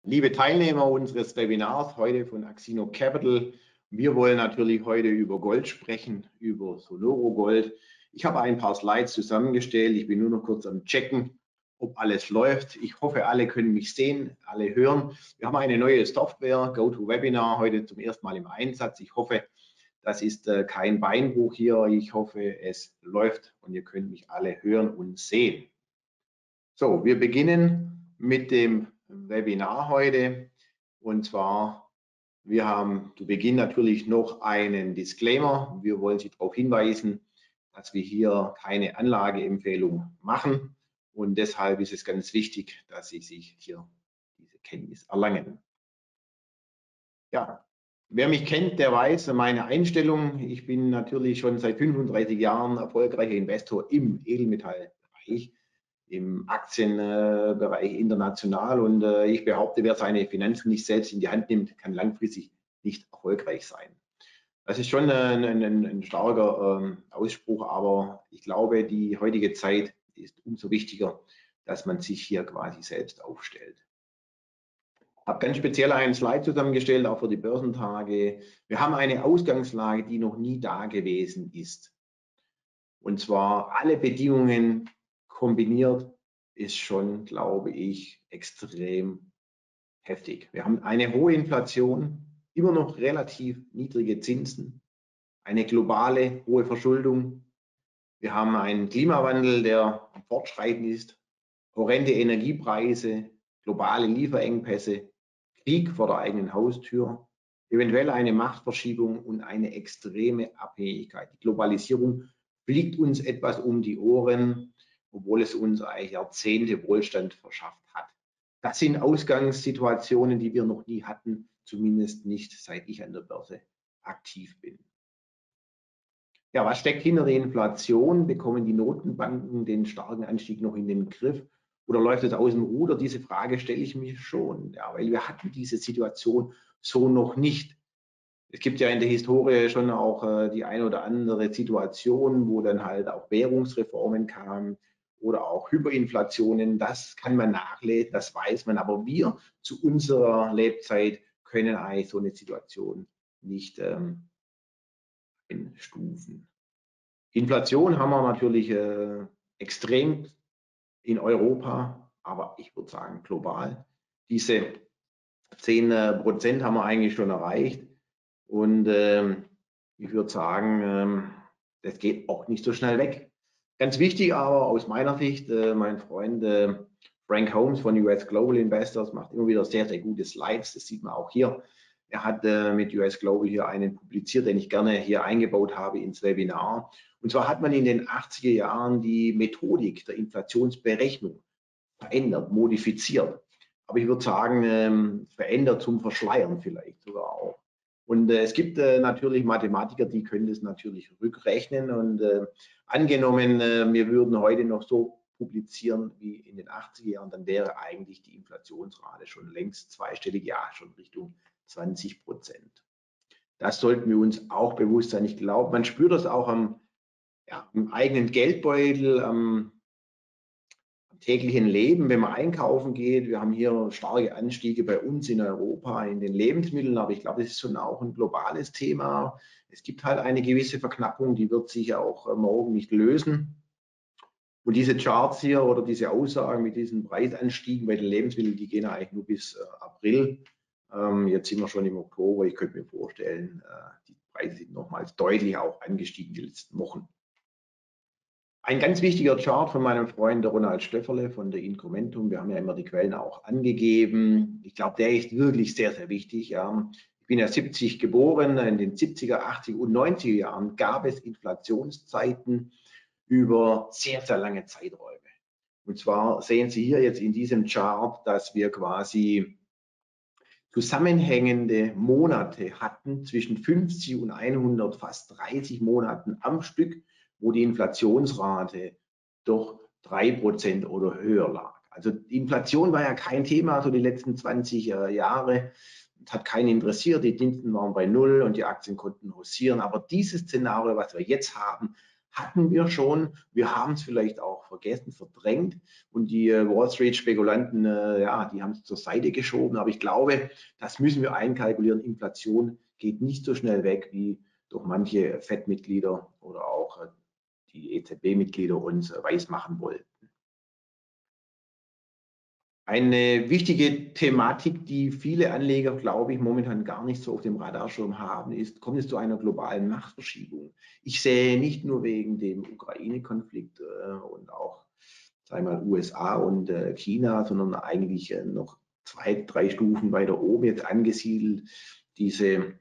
Liebe Teilnehmer unseres Webinars heute von axinocapital, wir wollen natürlich heute über Gold sprechen, über Sonoro Gold. Ich habe ein paar Slides zusammengestellt. Ich bin nur noch kurz am Checken, ob alles läuft. Ich hoffe, alle können mich sehen, alle hören. Wir haben eine neue Software, GoToWebinar, heute zum ersten Mal im Einsatz. Ich hoffe, das ist kein Beinbruch hier. Ich hoffe, es läuft und ihr könnt mich alle hören und sehen. So, wir beginnen mit dem Webinar heute, und zwar, wir haben zu Beginn natürlich noch einen Disclaimer. Wir wollen Sie darauf hinweisen, dass wir hier keine Anlageempfehlung machen, und deshalb ist es ganz wichtig, dass Sie sich hier diese Kenntnis erlangen. Ja, wer mich kennt, der weiß meine Einstellung. Ich bin natürlich schon seit 35 Jahren erfolgreicher Investor im Edelmetallbereich, im Aktienbereich international, und ich behaupte, wer seine Finanzen nicht selbst in die Hand nimmt, kann langfristig nicht erfolgreich sein. Das ist schon ein starker Ausspruch, aber ich glaube, die heutige Zeit ist umso wichtiger, dass man sich hier quasi selbst aufstellt. Ich habe ganz speziell einen Slide zusammengestellt, auch für die Börsentage. Wir haben eine Ausgangslage, die noch nie da gewesen ist. Und zwar alle Bedingungen kombiniert ist schon, glaube ich, extrem heftig. Wir haben eine hohe Inflation, immer noch relativ niedrige Zinsen, eine globale hohe Verschuldung. Wir haben einen Klimawandel, der am Fortschreiten ist, horrende Energiepreise, globale Lieferengpässe, Krieg vor der eigenen Haustür, eventuell eine Machtverschiebung und eine extreme Abhängigkeit. Die Globalisierung fliegt uns etwas um die Ohren, obwohl es uns eigentlich Jahrzehnte Wohlstand verschafft hat. Das sind Ausgangssituationen, die wir noch nie hatten, zumindest nicht seit ich an der Börse aktiv bin. Ja, was steckt hinter der Inflation? Bekommen die Notenbanken den starken Anstieg noch in den Griff oder läuft es aus dem Ruder? Diese Frage stelle ich mir schon, ja, weil wir hatten diese Situation so noch nicht. Es gibt ja in der Historie schon auch die eine oder andere Situation, wo dann halt auch Währungsreformen kamen oder auch Hyperinflationen. Das kann man nachlesen, das weiß man, aber wir zu unserer Lebzeit können eigentlich so eine Situation nicht einstufen. Inflation haben wir natürlich extrem in Europa, aber ich würde sagen global. Diese 10% haben wir eigentlich schon erreicht. Und ich würde sagen, das geht auch nicht so schnell weg. Ganz wichtig aber aus meiner Sicht, mein Freund Frank Holmes von US Global Investors macht immer wieder sehr, sehr gute Slides. Das sieht man auch hier. Er hat mit US Global hier einen publiziert, den ich gerne hier eingebaut habe ins Webinar. Und zwar hat man in den 80er Jahren die Methodik der Inflationsberechnung verändert, modifiziert. Aber ich würde sagen, verändert zum Verschleiern vielleicht sogar auch. Und es gibt natürlich Mathematiker, die können das natürlich rückrechnen. Und angenommen, wir würden heute noch so publizieren wie in den 80er Jahren, dann wäre eigentlich die Inflationsrate schon längst zweistellig, ja, schon Richtung 20%. Das sollten wir uns auch bewusst sein. Ich glaube, man spürt das auch am eigenen Geldbeutel, am täglichen Leben, wenn man einkaufen geht. Wir haben hier starke Anstiege bei uns in Europa in den Lebensmitteln, aber ich glaube, das ist schon auch ein globales Thema. Es gibt halt eine gewisse Verknappung, die wird sich auch morgen nicht lösen. Und diese Charts hier oder diese Aussagen mit diesen Preisanstiegen bei den Lebensmitteln, die gehen eigentlich nur bis April. Jetzt sind wir schon im Oktober. Ich könnte mir vorstellen, die Preise sind nochmals deutlich auch angestiegen die letzten Wochen. Ein ganz wichtiger Chart von meinem Freund Ronald Stöfferle von der Incrementum. Wir haben ja immer die Quellen auch angegeben. Ich glaube, der ist wirklich sehr, sehr wichtig. Ja. Ich bin ja 70 geboren. In den 70er, 80er und 90er Jahren gab es Inflationszeiten über sehr, sehr lange Zeiträume. Und zwar sehen Sie hier jetzt in diesem Chart, dass wir quasi zusammenhängende Monate hatten zwischen 50 und 100, fast 30 Monaten am Stück, wo die Inflationsrate doch 3% oder höher lag. Also die Inflation war ja kein Thema, so die letzten 20 Jahre. Es hat keinen interessiert, die Zinsen waren bei 0 und die Aktien konnten hausieren. Aber dieses Szenario, was wir jetzt haben, hatten wir schon. Wir haben es vielleicht auch vergessen, verdrängt und die Wall Street Spekulanten, ja, die haben es zur Seite geschoben. Aber ich glaube, das müssen wir einkalkulieren. Inflation geht nicht so schnell weg, wie durch manche FED-Mitglieder oder auch die EZB-Mitglieder uns weismachen wollten. Eine wichtige Thematik, die viele Anleger, glaube ich, momentan gar nicht so auf dem Radarschirm haben, ist, kommt es zu einer globalen Machtverschiebung? Ich sehe nicht nur wegen dem Ukraine-Konflikt und auch, sagen wir mal, USA und China, sondern eigentlich noch 2, 3 Stufen weiter oben jetzt angesiedelt, diese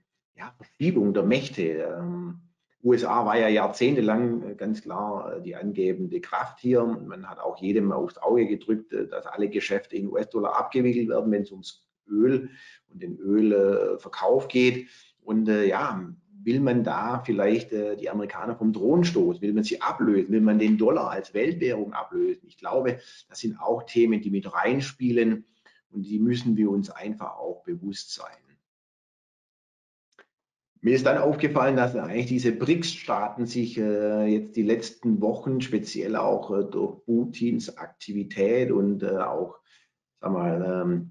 Verschiebung der Mächte. USA war ja jahrzehntelang ganz klar die angebende Kraft hier. Man hat auch jedem aufs Auge gedrückt, dass alle Geschäfte in US-Dollar abgewickelt werden, wenn es ums Öl und den Ölverkauf geht. Und ja, will man da vielleicht die Amerikaner vom Thron stoßen? Will man sie ablösen? Will man den Dollar als Weltwährung ablösen? Ich glaube, das sind auch Themen, die mit reinspielen und die müssen wir uns einfach auch bewusst sein. Mir ist dann aufgefallen, dass eigentlich diese BRICS-Staaten sich jetzt die letzten Wochen, speziell auch durch Putins Aktivität und auch, sag mal,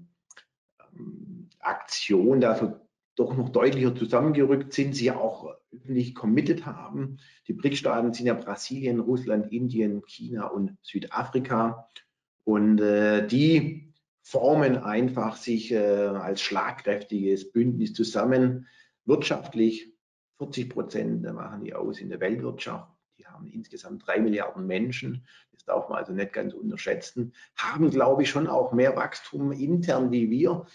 Aktion, da so doch noch deutlicher zusammengerückt sind, sie auch öffentlich committed haben. Die BRICS-Staaten sind ja Brasilien, Russland, Indien, China und Südafrika. Und die formen einfach sich als schlagkräftiges Bündnis zusammen. Wirtschaftlich 40% machen die aus in der Weltwirtschaft. Die haben insgesamt 3 Milliarden Menschen. Das darf man also nicht ganz unterschätzen. Haben, glaube ich, schon auch mehr Wachstum intern wie wir.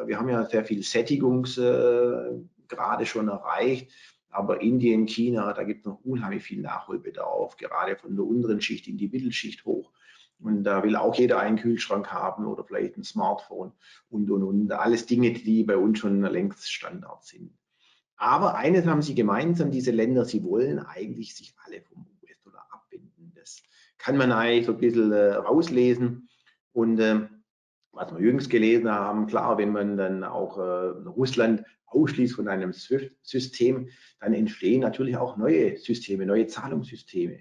Wir haben ja sehr viel Sättigungsgrade schon erreicht. Aber Indien, China, da gibt es noch unheimlich viel Nachholbedarf, gerade von der unteren Schicht in die Mittelschicht hoch. Und da will auch jeder einen Kühlschrank haben oder vielleicht ein Smartphone und. Alles Dinge, die bei uns schon längst Standard sind. Aber eines haben sie gemeinsam, diese Länder, sie wollen eigentlich sich alle vom US-Dollar abwenden. Das kann man eigentlich so ein bisschen rauslesen. Und was wir jüngst gelesen haben, klar, wenn man dann auch Russland ausschließt von einem SWIFT-System, dann entstehen natürlich auch neue Systeme, neue Zahlungssysteme.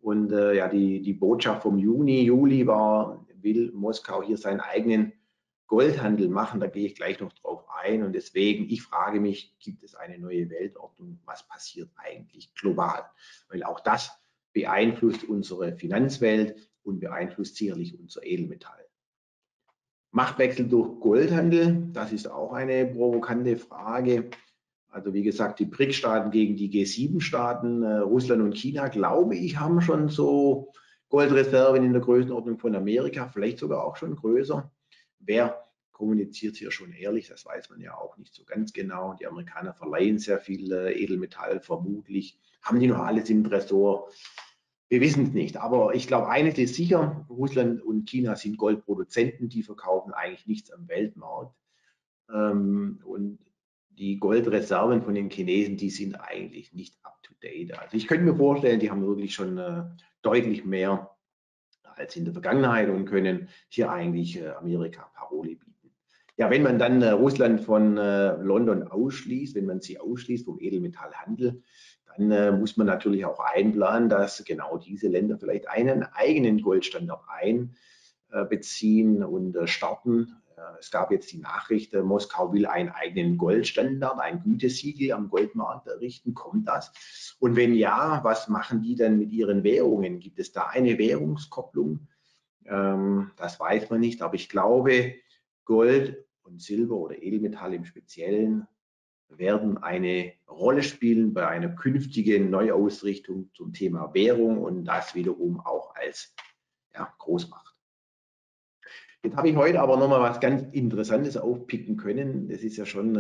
Und ja, die Botschaft vom Juli war, will Moskau hier seinen eigenen Goldhandel machen, da gehe ich gleich noch drauf ein. Und deswegen, ich frage mich, gibt es eine neue Weltordnung? Was passiert eigentlich global? Weil auch das beeinflusst unsere Finanzwelt und beeinflusst sicherlich unser Edelmetall. Machtwechsel durch Goldhandel, das ist auch eine provokante Frage. Also wie gesagt, die BRICS-Staaten gegen die G7-Staaten, Russland und China, glaube ich, haben schon so Goldreserven in der Größenordnung von Amerika, vielleicht sogar auch schon größer. Wer kommuniziert hier schon ehrlich? Das weiß man ja auch nicht so ganz genau. Die Amerikaner verleihen sehr viel Edelmetall, vermutlich. Haben die noch alles im Tresor? Wir wissen es nicht. Aber ich glaube, eines ist sicher, Russland und China sind Goldproduzenten, die verkaufen eigentlich nichts am Weltmarkt. Und die Goldreserven von den Chinesen, die sind eigentlich nicht up to date. Also ich könnte mir vorstellen, die haben wirklich schon deutlich mehr als in der Vergangenheit und können hier eigentlich Amerika Paroli bieten. Ja, wenn man dann Russland von London ausschließt, wenn man sie ausschließt vom Edelmetallhandel, dann muss man natürlich auch einplanen, dass genau diese Länder vielleicht einen eigenen Goldstandard einbeziehen und starten. Es gab jetzt die Nachricht, Moskau will einen eigenen Goldstandard, ein Gütesiegel am Goldmarkt errichten. Kommt das? Und wenn ja, was machen die dann mit ihren Währungen? Gibt es da eine Währungskopplung? Das weiß man nicht, aber ich glaube, Gold und Silber oder Edelmetall im Speziellen werden eine Rolle spielen bei einer künftigen Neuausrichtung zum Thema Währung und das wiederum auch als Großmacht. Jetzt habe ich heute aber nochmal was ganz Interessantes aufpicken können. Das ist ja schon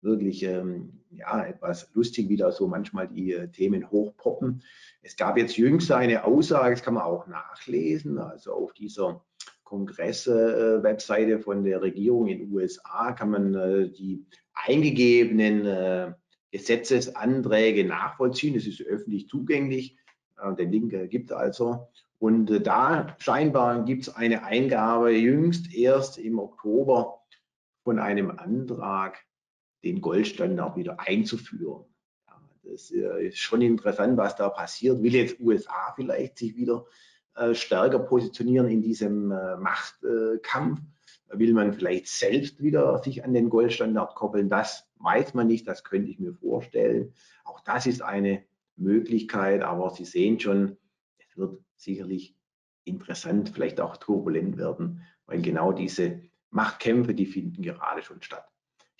wirklich etwas lustig, wie da so manchmal die Themen hochpoppen. Es gab jetzt jüngst eine Aussage, das kann man auch nachlesen, also auf dieser Kongress-Webseite von der Regierung in den USA kann man die eingegebenen Gesetzesanträge nachvollziehen. Das ist öffentlich zugänglich. Den Link gibt es also. Und da scheinbar gibt es eine Eingabe jüngst erst im Oktober von einem Antrag, den Goldstandard wieder einzuführen. Ja, Das ist schon interessant, was da passiert. Will jetzt USA vielleicht sich wieder stärker positionieren in diesem Machtkampf? Will man vielleicht selbst wieder sich an den Goldstandard koppeln? Das weiß man nicht, das könnte ich mir vorstellen. Auch das ist eine Möglichkeit, aber Sie sehen schon, es wird sicherlich interessant, vielleicht auch turbulent werden, weil genau diese Machtkämpfe, die finden gerade schon statt.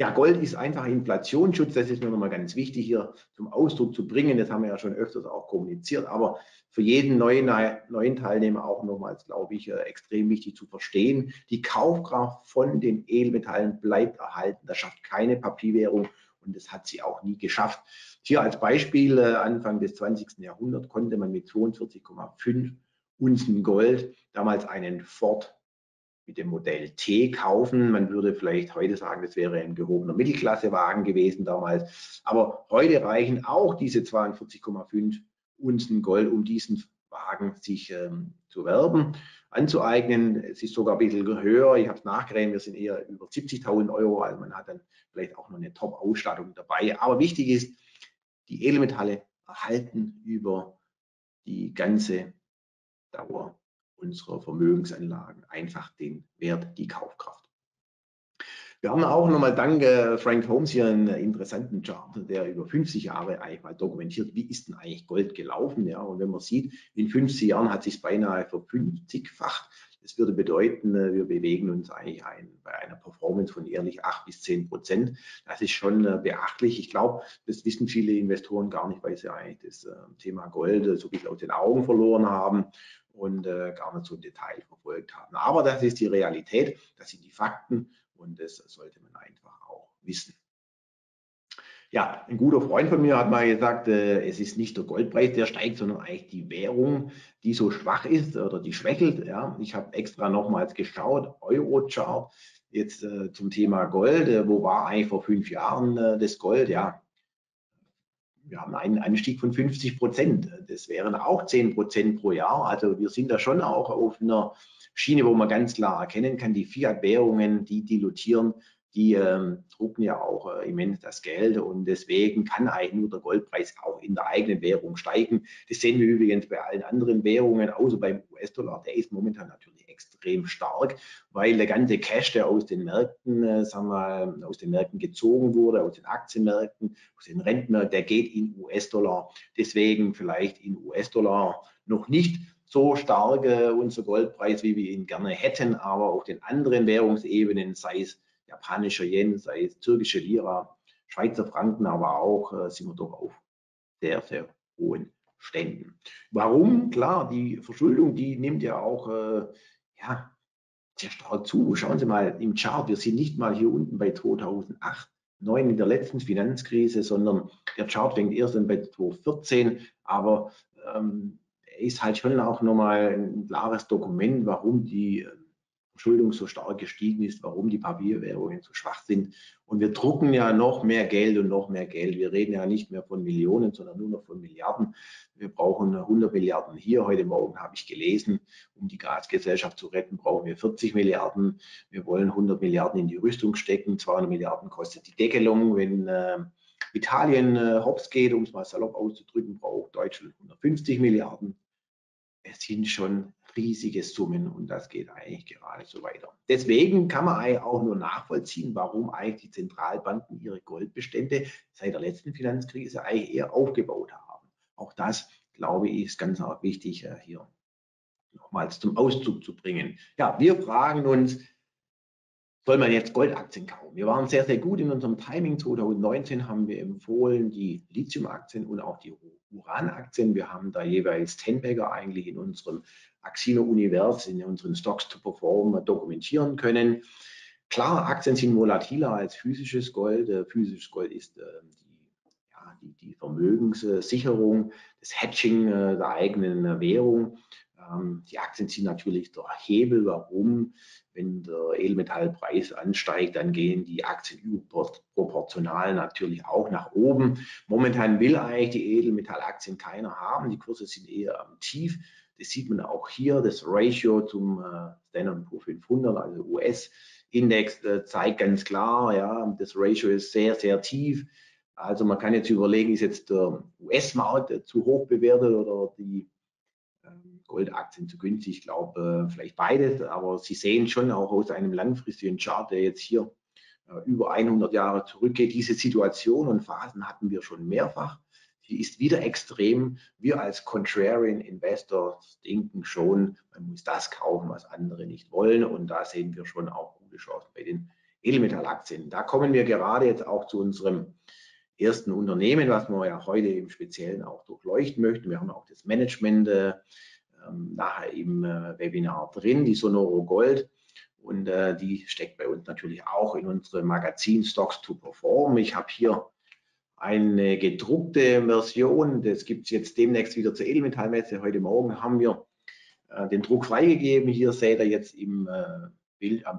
Ja, Gold ist einfach Inflationsschutz, das ist mir nochmal ganz wichtig hier zum Ausdruck zu bringen, das haben wir ja schon öfters auch kommuniziert, aber für jeden neuen Teilnehmer auch nochmals, glaube ich, extrem wichtig zu verstehen, die Kaufkraft von den Edelmetallen bleibt erhalten, das schafft keine Papierwährung und das hat sie auch nie geschafft. Hier als Beispiel, Anfang des 20. Jahrhunderts konnte man mit 42,5 Unzen Gold damals einen Ford mit dem Modell T kaufen. Man würde vielleicht heute sagen, das wäre ein gehobener Mittelklassewagen gewesen damals. Aber heute reichen auch diese 42,5 Unzen Gold, um diesen Wagen sich zu werben, anzueignen. Es ist sogar ein bisschen höher. Ich habe es nachgerechnet, wir sind eher über 70.000 Euro. Also man hat dann vielleicht auch noch eine Top-Ausstattung dabei. Aber wichtig ist, die Edelmetalle erhalten über die ganze Dauer unserer Vermögensanlagen einfach den Wert, die Kaufkraft. Wir haben auch nochmal dank Frank Holmes hier einen interessanten Chart, der über 50 Jahre eigentlich mal dokumentiert, wie ist denn eigentlich Gold gelaufen. Ja? Und wenn man sieht, in 50 Jahren hat sich es beinahe verfünfzigfacht. Das würde bedeuten, wir bewegen uns eigentlich bei einer Performance von jährlich 8 bis 10%. Das ist schon beachtlich. Ich glaube, das wissen viele Investoren gar nicht, weil sie eigentlich das Thema Gold so ein bisschen aus den Augen verloren haben und gar nicht so im Detail verfolgt haben. Aber das ist die Realität, das sind die Fakten und das sollte man einfach auch wissen. Ja, ein guter Freund von mir hat mal gesagt, es ist nicht der Goldpreis, der steigt, sondern eigentlich die Währung, die so schwach ist oder die schwächelt. Ja, ich habe extra nochmals geschaut, Euro-Chart, jetzt zum Thema Gold. Wo war eigentlich vor 5 Jahren das Gold? Ja, wir haben einen Anstieg von 50%. Das wären auch 10% pro Jahr. Also wir sind da schon auch auf einer Schiene, wo man ganz klar erkennen kann, die Fiat-Währungen, die dilutieren, die drucken ja auch immens das Geld und deswegen kann eigentlich nur der Goldpreis auch in der eigenen Währung steigen. Das sehen wir übrigens bei allen anderen Währungen, außer beim US-Dollar. Der ist momentan natürlich extrem stark, weil der ganze Cash, der aus den Märkten, sagen wir, aus den Märkten gezogen wurde, aus den Aktienmärkten, aus den Rentenmärkten, der geht in US-Dollar. Deswegen vielleicht in US-Dollar noch nicht so stark unser Goldpreis, wie wir ihn gerne hätten, aber auf den anderen Währungsebenen, sei es japanischer Yen, sei es türkische Lira, Schweizer Franken, aber auch sind wir doch auf sehr, sehr hohen Ständen. Warum? Klar, die Verschuldung, die nimmt ja auch ja, sehr stark zu. Schauen Sie mal im Chart, wir sind nicht mal hier unten bei 2008, 2009 in der letzten Finanzkrise, sondern der Chart fängt erst an bei 2014, aber ist halt schon auch nochmal ein klares Dokument, warum die Verschuldung so stark gestiegen ist, warum die Papierwährungen so schwach sind. Und wir drucken ja noch mehr Geld und noch mehr Geld. Wir reden ja nicht mehr von Millionen, sondern nur noch von Milliarden. Wir brauchen 100 Milliarden hier. Heute Morgen habe ich gelesen, um die Gasgesellschaft zu retten, brauchen wir 40 Milliarden. Wir wollen 100 Milliarden in die Rüstung stecken. 200 Milliarden kostet die Deckelung. Wenn Italien hops geht, um es mal salopp auszudrücken, braucht Deutschland 150 Milliarden. Es sind schon riesige Summen und das geht eigentlich gerade so weiter. Deswegen kann man eigentlich auch nur nachvollziehen, warum eigentlich die Zentralbanken ihre Goldbestände seit der letzten Finanzkrise eigentlich eher aufgebaut haben. Auch das, glaube ich, ist ganz arg wichtig, hier nochmals zum Ausdruck zu bringen. Ja, wir fragen uns, soll man jetzt Goldaktien kaufen? Wir waren sehr, sehr gut in unserem Timing. 2019 haben wir empfohlen die Lithiumaktien und auch die Uranaktien. Wir haben da jeweils 10-Bagger eigentlich in unserem Axino-Univers, in unseren Stocks to Perform dokumentieren können. Klar, Aktien sind volatiler als physisches Gold. Physisches Gold ist die Vermögenssicherung, das Hedging der eigenen Währung. Die Aktien sind natürlich der Hebel. Warum? Wenn der Edelmetallpreis ansteigt, dann gehen die Aktien überproportional natürlich auch nach oben. Momentan will eigentlich die Edelmetallaktien keiner haben. Die Kurse sind eher am Tief. Das sieht man auch hier. Das Ratio zum Standard & Poor's 500, also US-Index, zeigt ganz klar, ja, das Ratio ist sehr, sehr tief. Also man kann jetzt überlegen, ist jetzt der US-Markt zu hoch bewertet oder die Goldaktien zu günstig? Ich glaube vielleicht beides, aber Sie sehen schon auch aus einem langfristigen Chart, der jetzt hier über 100 Jahre zurückgeht, diese Situation und Phasen hatten wir schon mehrfach. Die ist wieder extrem. Wir als Contrarian Investors denken schon, man muss das kaufen, was andere nicht wollen. Und da sehen wir schon auch gute Chancen bei den Edelmetallaktien. Da kommen wir gerade jetzt auch zu unserem ersten Unternehmen, was wir ja heute im Speziellen auch durchleuchten möchten. Wir haben auch das Management nachher im Webinar drin, die Sonoro Gold. Und die steckt bei uns natürlich auch in unserem Magazin Stocks to Perform. Ich habe hier eine gedruckte Version, das gibt es jetzt demnächst wieder zur Edelmetallmesse. Heute Morgen haben wir den Druck freigegeben. Hier seht ihr jetzt am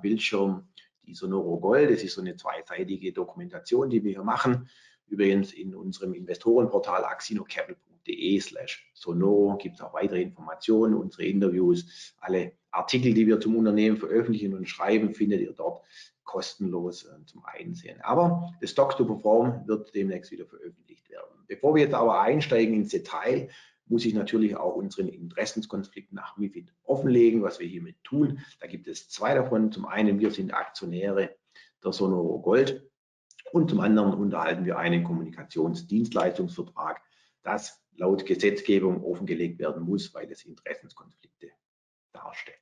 Bildschirm die Sonoro Gold. Das ist so eine zweiseitige Dokumentation, die wir hier machen. Übrigens in unserem Investorenportal axinocapital.de/sonoro gibt es auch weitere Informationen, unsere Interviews, alle Artikel, die wir zum Unternehmen veröffentlichen und schreiben, findet ihr dort kostenlos zum Einsehen. Aber das Stocks to Perform wird demnächst wieder veröffentlicht werden. Bevor wir jetzt aber einsteigen ins Detail, muss ich natürlich auch unseren Interessenskonflikt nach MiFID offenlegen, was wir hiermit tun. Da gibt es zwei davon. Zum einen, wir sind Aktionäre der Sonoro Gold und zum anderen unterhalten wir einen Kommunikationsdienstleistungsvertrag, das laut Gesetzgebung offengelegt werden muss, weil es Interessenskonflikte darstellt.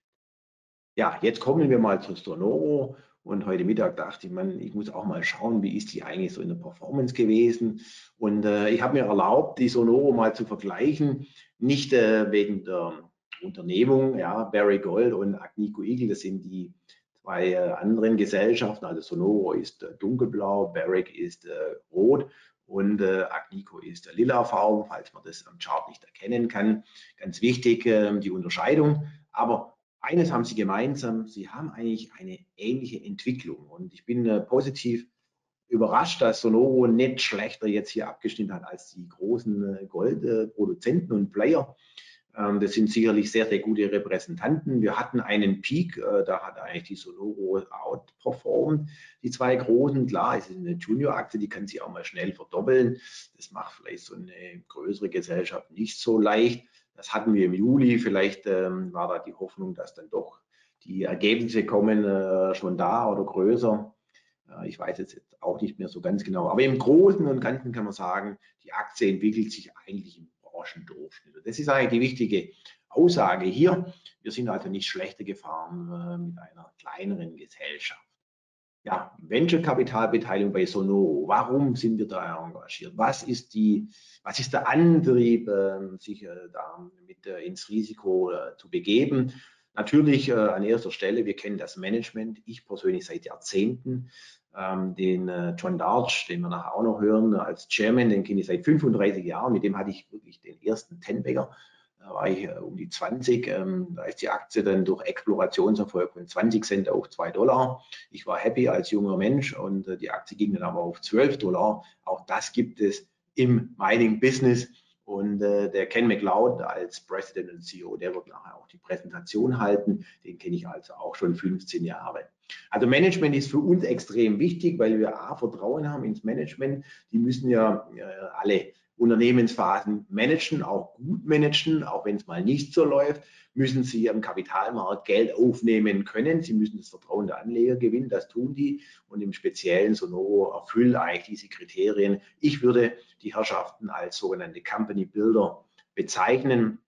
Ja, jetzt kommen wir mal zu Sonoro. Und heute Mittag dachte ich, man, ich muss auch mal schauen, wie ist die eigentlich so in der Performance gewesen. Und ich habe mir erlaubt, die Sonoro mal zu vergleichen, nicht wegen der Unternehmung, ja, Barrick Gold und Agnico Eagle, das sind die zwei anderen Gesellschaften. Also Sonoro ist dunkelblau, Barrick ist rot und Agnico ist lilafarben, falls man das am Chart nicht erkennen kann. Ganz wichtig, die Unterscheidung. Aber eines haben sie gemeinsam, sie haben eigentlich eine ähnliche Entwicklung und ich bin positiv überrascht, dass Sonoro nicht schlechter jetzt hier abgeschnitten hat als die großen Goldproduzenten und Player. Das sind sicherlich sehr, sehr gute Repräsentanten. Wir hatten einen Peak, da hat eigentlich die Sonoro outperformed. Die zwei großen, klar, es ist eine Junior-Aktie, die kann sich auch mal schnell verdoppeln. Das macht vielleicht so eine größere Gesellschaft nicht so leicht. Das hatten wir im Juli. Vielleicht war da die Hoffnung, dass dann doch die Ergebnisse kommen schon da oder größer. Ich weiß jetzt auch nicht mehr so ganz genau. Aber im Großen und Ganzen kann man sagen, die Aktie entwickelt sich eigentlich im Branchendurchschnitt. Das ist eigentlich die wichtige Aussage hier. Wir sind also nicht schlechter gefahren mit einer kleineren Gesellschaft. Ja, Venture-Kapitalbeteiligung bei Sonoro. Warum sind wir da engagiert? Was ist der Antrieb, sich da ins Risiko zu begeben? Natürlich an erster Stelle, wir kennen das Management. Ich persönlich seit Jahrzehnten. Den John Deutsch, den wir nachher auch noch hören, als Chairman, den kenne ich seit 35 Jahren. Mit dem hatte ich wirklich den ersten Ten-Bagger. Da war ich um die 20. Da ist die Aktie dann durch Explorationserfolg von 20 Cent auf $2. Ich war happy als junger Mensch und die Aktie ging dann aber auf $12. Auch das gibt es im Mining-Business. Und der Ken McLeod als President und CEO, der wird nachher auch die Präsentation halten. Den kenne ich also auch schon 15 Jahre. Also Management ist für uns extrem wichtig, weil wir Vertrauen haben ins Management. Die müssen ja alle Unternehmensphasen managen, auch gut managen, auch wenn es mal nicht so läuft, müssen sie am Kapitalmarkt Geld aufnehmen können. Sie müssen das Vertrauen der Anleger gewinnen, das tun die. Und im Speziellen Sonoro erfüllt eigentlich diese Kriterien. Ich würde die Herrschaften als sogenannte Company Builder bezeichnen.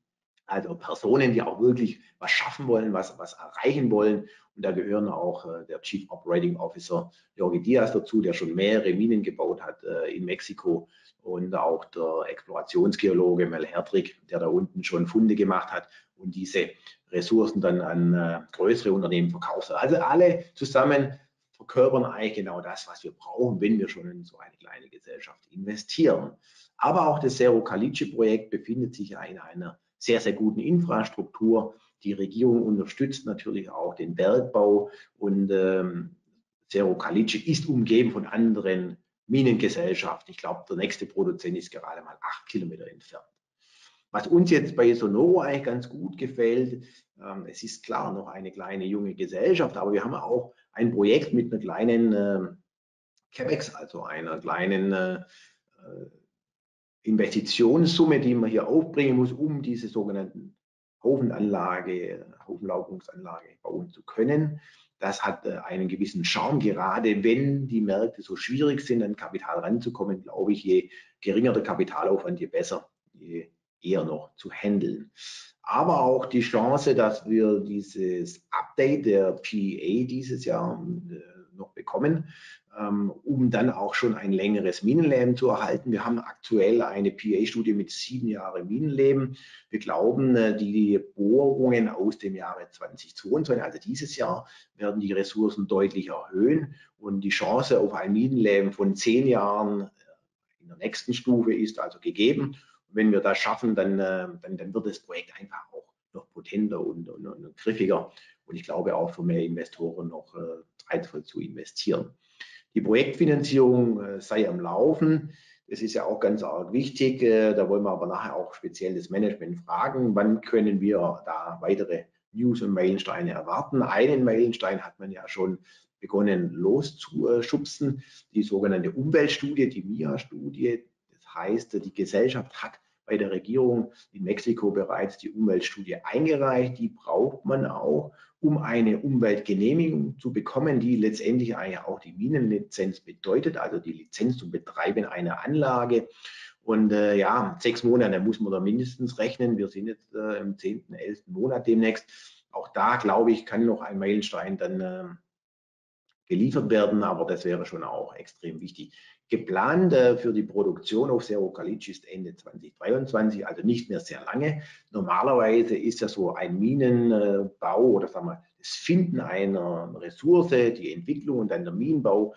Also Personen, die auch wirklich was schaffen wollen, was erreichen wollen. Und da gehören auch der Chief Operating Officer Jorge Diaz dazu, der schon mehrere Minen gebaut hat in Mexiko. Und auch der Explorationsgeologe Mel Hertrig, der da unten schon Funde gemacht hat und diese Ressourcen dann an größere Unternehmen verkauft hat. Also alle zusammen verkörpern eigentlich genau das, was wir brauchen, wenn wir schon in so eine kleine Gesellschaft investieren. Aber auch das Cerro Caliche-Projekt befindet sich ja in einer sehr, sehr guten Infrastruktur. Die Regierung unterstützt natürlich auch den Bergbau und Cerro Caliche ist umgeben von anderen Minengesellschaften. Ich glaube, der nächste Produzent ist gerade mal 8 Kilometer entfernt. Was uns jetzt bei Sonoro eigentlich ganz gut gefällt, es ist klar noch eine kleine junge Gesellschaft, aber wir haben auch ein Projekt mit einer kleinen CapEx, also einer kleinen Investitionssumme, die man hier aufbringen muss, um diese sogenannten Haufenlaugungsanlage bauen zu können. Das hat einen gewissen Charme, gerade wenn die Märkte so schwierig sind, an Kapital ranzukommen, glaube ich, je geringer der Kapitalaufwand, je besser, je eher noch zu handeln. Aber auch die Chance, dass wir dieses Update der PEA dieses Jahr noch bekommen, um dann auch schon ein längeres Minenleben zu erhalten. Wir haben aktuell eine PEA-Studie mit 7 Jahren Minenleben. Wir glauben, die Bohrungen aus dem Jahre 2022, also dieses Jahr, werden die Ressourcen deutlich erhöhen und die Chance auf ein Minenleben von 10 Jahren in der nächsten Stufe ist also gegeben. Und wenn wir das schaffen, dann wird das Projekt einfach auch noch potenter und griffiger und ich glaube auch für mehr Investoren noch reizvoll zu investieren. Die Projektfinanzierung sei am Laufen. Das ist ja auch ganz arg wichtig. Da wollen wir aber nachher auch speziell das Management fragen, wann können wir da weitere News und Meilensteine erwarten. Einen Meilenstein hat man ja schon begonnen loszuschubsen, die sogenannte Umweltstudie, die MIA-Studie. Das heißt, die Gesellschaft hat bei der Regierung in Mexiko bereits die Umweltstudie eingereicht. Die braucht man auch, um eine Umweltgenehmigung zu bekommen, die letztendlich eigentlich auch die Minenlizenz bedeutet, also die Lizenz zum Betreiben einer Anlage. Und ja, 6 Monate muss man da mindestens rechnen. Wir sind jetzt im 10., 11. Monat demnächst. Auch da, glaube ich, kann noch ein Meilenstein dann geliefert werden, aber das wäre schon auch extrem wichtig. Geplant für die Produktion auf Cerro Caliche ist Ende 2023, also nicht mehr sehr lange. Normalerweise ist ja so ein Minenbau oder sagen wir, das Finden einer Ressource, die Entwicklung und dann der Minenbau,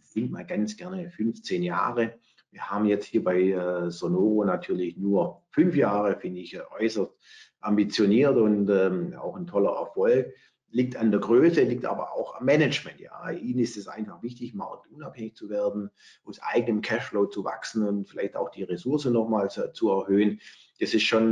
findet man ganz gerne 15 Jahre. Wir haben jetzt hier bei Sonoro natürlich nur 5 Jahre, finde ich äußerst ambitioniert und auch ein toller Erfolg. Liegt an der Größe, liegt aber auch am Management. Ja, Ihnen ist es einfach wichtig, marktunabhängig zu werden, aus eigenem Cashflow zu wachsen und vielleicht auch die Ressource nochmal zu erhöhen. Das ist schon,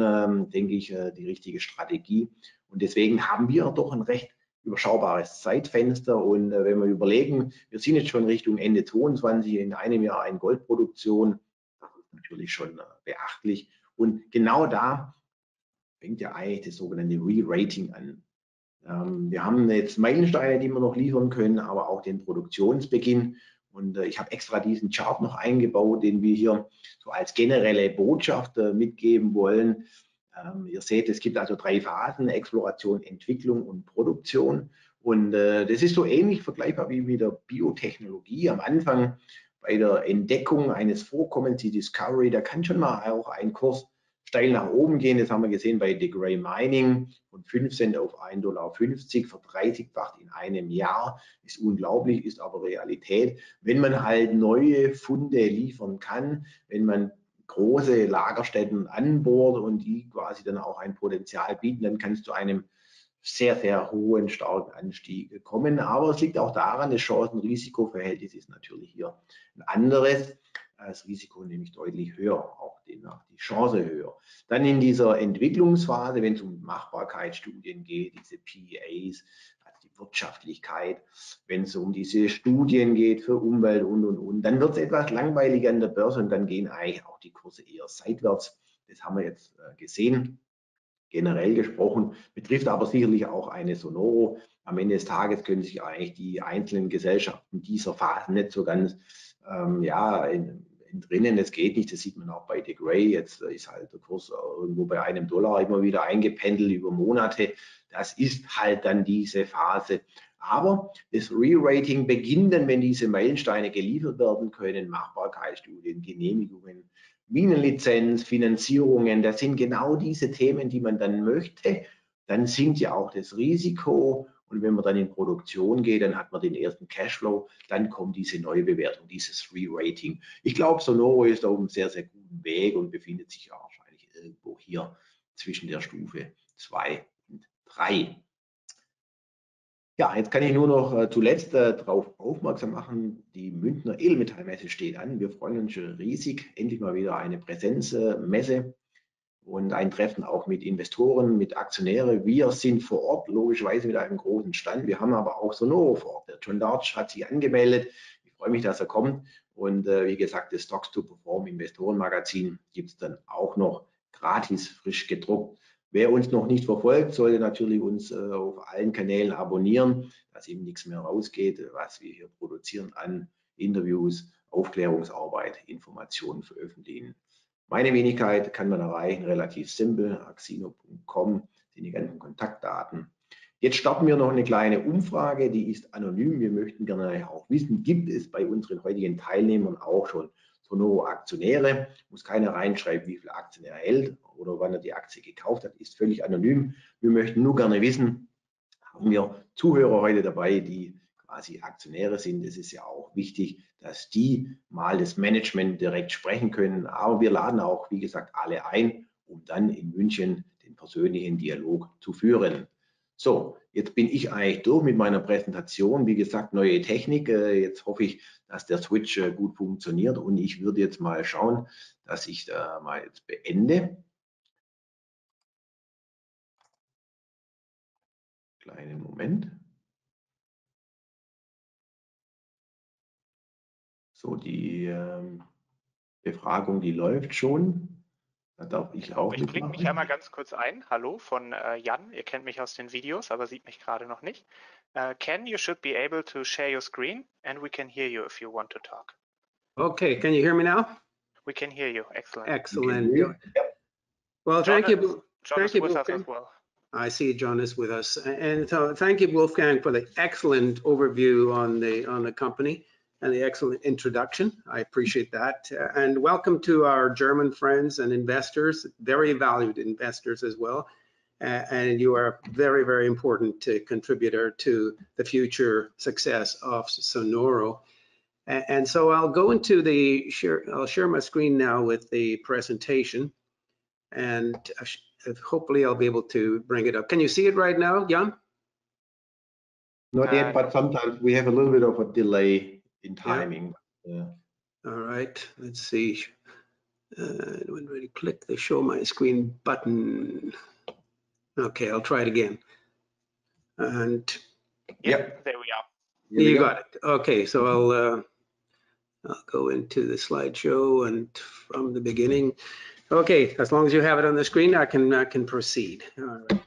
denke ich, die richtige Strategie. Und deswegen haben wir doch ein recht überschaubares Zeitfenster. Und wenn wir überlegen, wir sind jetzt schon Richtung Ende 22, in einem Jahr eine Goldproduktion, das ist natürlich schon beachtlich. Und genau da fängt ja eigentlich das sogenannte Re-Rating an. Wir haben jetzt Meilensteine, die wir noch liefern können, aber auch den Produktionsbeginn. Und ich habe extra diesen Chart noch eingebaut, den wir hier so als generelle Botschaft mitgeben wollen. Ihr seht, es gibt also 3 Phasen: Exploration, Entwicklung und Produktion. Und das ist so ähnlich vergleichbar wie mit der Biotechnologie. Am Anfang bei der Entdeckung eines Vorkommens, die Discovery, da kann schon mal auch ein Kurs steil nach oben gehen. Das haben wir gesehen bei The Grey Mining von 5 Cent auf 1,50 Dollar, verdreißigfacht in einem Jahr. Ist unglaublich, ist aber Realität. Wenn man halt neue Funde liefern kann, wenn man große Lagerstätten anbohrt und die quasi dann auch ein Potenzial bieten, dann kann es zu einem sehr, sehr hohen, starken Anstieg kommen. Aber es liegt auch daran, das Chancen-Risiko-Verhältnis ist natürlich hier ein anderes. Das Risiko nämlich deutlich höher, auch demnach die Chance höher. Dann in dieser Entwicklungsphase, wenn es um Machbarkeitsstudien geht, diese PEAs, also die Wirtschaftlichkeit, wenn es um diese Studien geht für Umwelt und, dann wird es etwas langweilig an der Börse und dann gehen eigentlich auch die Kurse eher seitwärts. Das haben wir jetzt gesehen. Generell gesprochen, betrifft aber sicherlich auch eine Sonoro. Am Ende des Tages können sich eigentlich die einzelnen Gesellschaften dieser Phase nicht so ganz entrinnen. Das geht nicht, das sieht man auch bei The Grey. Jetzt ist halt der Kurs irgendwo bei $1 immer wieder eingependelt über Monate. Das ist halt dann diese Phase. Aber das Re-Rating beginnt dann, wenn diese Meilensteine geliefert werden können, Machbarkeitsstudien, Genehmigungen, Minenlizenz, Finanzierungen, das sind genau diese Themen, die man dann möchte. Dann sinkt ja auch das Risiko und wenn man dann in Produktion geht, dann hat man den ersten Cashflow, dann kommt diese Neubewertung, dieses Re-Rating. Ich glaube, Sonoro ist auf einem sehr, sehr guten Weg und befindet sich ja wahrscheinlich irgendwo hier zwischen der Stufe 2 und 3. Ja, jetzt kann ich nur noch zuletzt darauf aufmerksam machen, die Münchner Edelmetallmesse steht an. Wir freuen uns schon riesig, endlich mal wieder eine Präsenzmesse und ein Treffen auch mit Investoren, mit Aktionären. Wir sind vor Ort, logischerweise mit einem großen Stand. Wir haben aber auch Sonoro vor Ort. Der John Deutsch hat sich angemeldet. Ich freue mich, dass er kommt. Und wie gesagt, das Stocks to Perform Investorenmagazin gibt es dann auch noch gratis, frisch gedruckt. Wer uns noch nicht verfolgt, sollte natürlich uns auf allen Kanälen abonnieren, dass ihm nichts mehr rausgeht, was wir hier produzieren an Interviews, Aufklärungsarbeit, Informationen veröffentlichen. Meine Wenigkeit kann man erreichen, relativ simpel, axino.com sind die ganzen Kontaktdaten. Jetzt starten wir noch eine kleine Umfrage, die ist anonym. Wir möchten gerne auch wissen, gibt es bei unseren heutigen Teilnehmern auch schon Sonoro Aktionäre? Muss keiner reinschreiben, wie viele Aktien er hält oder wann er die Aktie gekauft hat, ist völlig anonym. Wir möchten nur gerne wissen, haben wir Zuhörer heute dabei, die quasi Aktionäre sind. Es ist ja auch wichtig, dass die mal das Management direkt sprechen können. Aber wir laden auch, wie gesagt, alle ein, um dann in München den persönlichen Dialog zu führen. So, jetzt bin ich eigentlich durch mit meiner Präsentation. Wie gesagt, neue Technik. Jetzt hoffe ich, dass der Switch gut funktioniert und ich würde jetzt mal schauen, dass ich da mal jetzt beende. Kleinen Moment. So, die Befragung, die läuft schon. Da darf ich auch Ich klinge mich mitmachen. einmal ganz kurz ein. Hallo von Jan. Ihr kennt mich aus den Videos, aber sieht mich gerade noch nicht. Ken, you should be able to share your screen and we can hear you if you want to talk. Okay, can you hear me now? We can hear you. Excellent. Excellent. Yep. Well, John thank you. John Thank is you, with us Wolfgang. as well. I see John is with us, and so thank you, Wolfgang, for the excellent overview on the company and the excellent introduction. I appreciate that, and welcome to our German friends and investors, very valued investors as well. And you are a very, very important contributor to the future success of Sonoro. And so I'll go into I'll share my screen now with the presentation, and hopefully I'll be able to bring it up. Can you see it right now, Jan? Not yet, but sometimes we have a little bit of a delay in timing. Yeah. All right, let's see. I don't really click the show my screen button. Okay, I'll try it again. And Yep, there we are. You got it. Okay, so I'll go into the slideshow and from the beginning. Okay, as long as you have it on the screen, I can proceed. All right.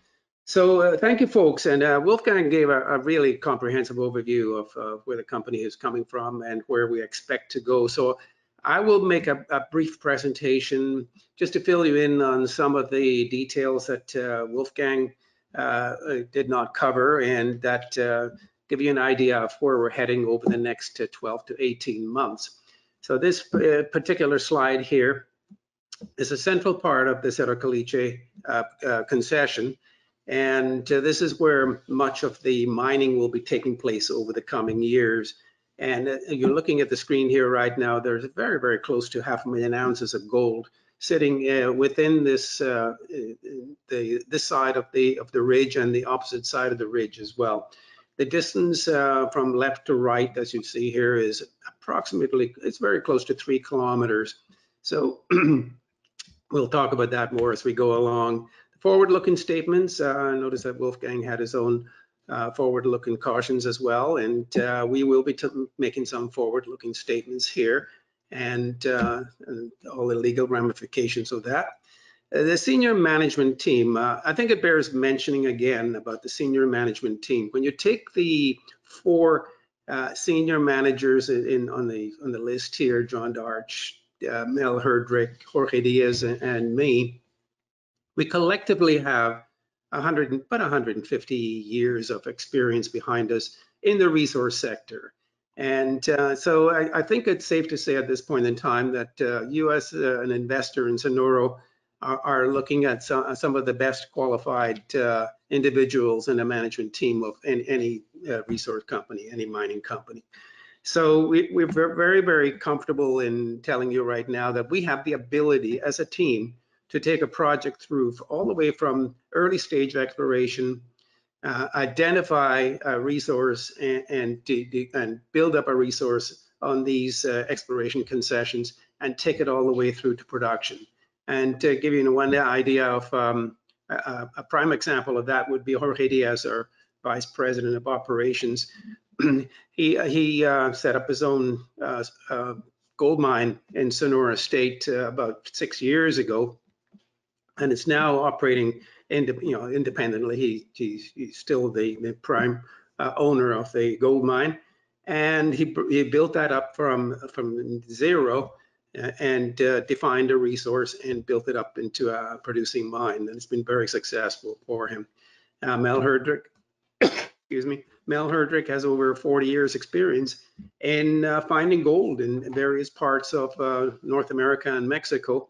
So thank you, folks. And Wolfgang gave a really comprehensive overview of where the company is coming from and where we expect to go. So I will make a brief presentation just to fill you in on some of the details that Wolfgang did not cover, and that give you an idea of where we're heading over the next 12 to 18 months. So this particular slide here is a central part of the Cerro Caliche concession. And this is where much of the mining will be taking place over the coming years. And you're looking at the screen here right now, there's very, very close to 500,000 ounces of gold sitting within this this side of the ridge and the opposite side of the ridge as well. The distance from left to right, as you see here, is approximately, it's very close to 3 kilometers. So we'll talk about that more as we go along. Forward-looking statements, notice that Wolfgang had his own forward-looking cautions as well, and we will be making some forward-looking statements here, and all the legal ramifications of that. The senior management team, I think it bears mentioning again about the senior management team. When you take the 4 senior managers on the list here, John Darch, Mel Herdrick, Jorge Diaz, and me, we collectively have about 150 years of experience behind us in the resource sector. And so I think it's safe to say at this point in time that you as an investor in Sonoro are looking at some of the best qualified individuals in a management team of any resource company, any mining company. So we're very, very comfortable in telling you right now that we have the ability as a team to take a project through all the way from early stage exploration, identify a resource and build up a resource on these exploration concessions and take it all the way through to production. And to give you one idea of a prime example of that would be Jorge Diaz, our Vice President of Operations. he set up his own gold mine in Sonora State about 6 years ago, and it's now operating independently. He's still the prime owner of the gold mine, and he built that up from zero and defined a resource and built it up into a producing mine, and it's been very successful for him. Mel Herdrick, excuse me, Mel Herdrick has over 40 years experience in finding gold in various parts of North America and Mexico,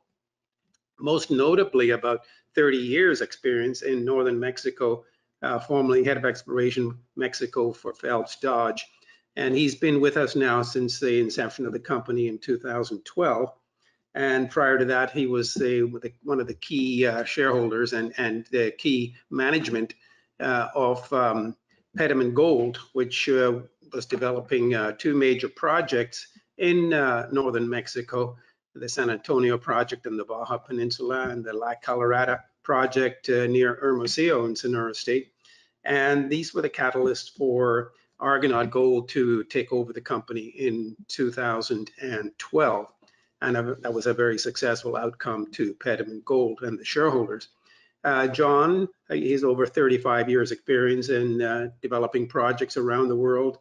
most notably about 30 years experience in northern Mexico, formerly head of exploration Mexico for Phelps Dodge. And he's been with us now since the inception of the company in 2012. And prior to that, he was one of the key shareholders and the key management of Pediment Gold, which was developing 2 major projects in northern Mexico, the San Antonio project in the Baja Peninsula and the La Colorada project near Hermosillo in Sonora State. And these were the catalysts for Argonaut Gold to take over the company in 2012. And that was a very successful outcome to Pediment Gold and the shareholders. John, he's over 35 years experience in developing projects around the world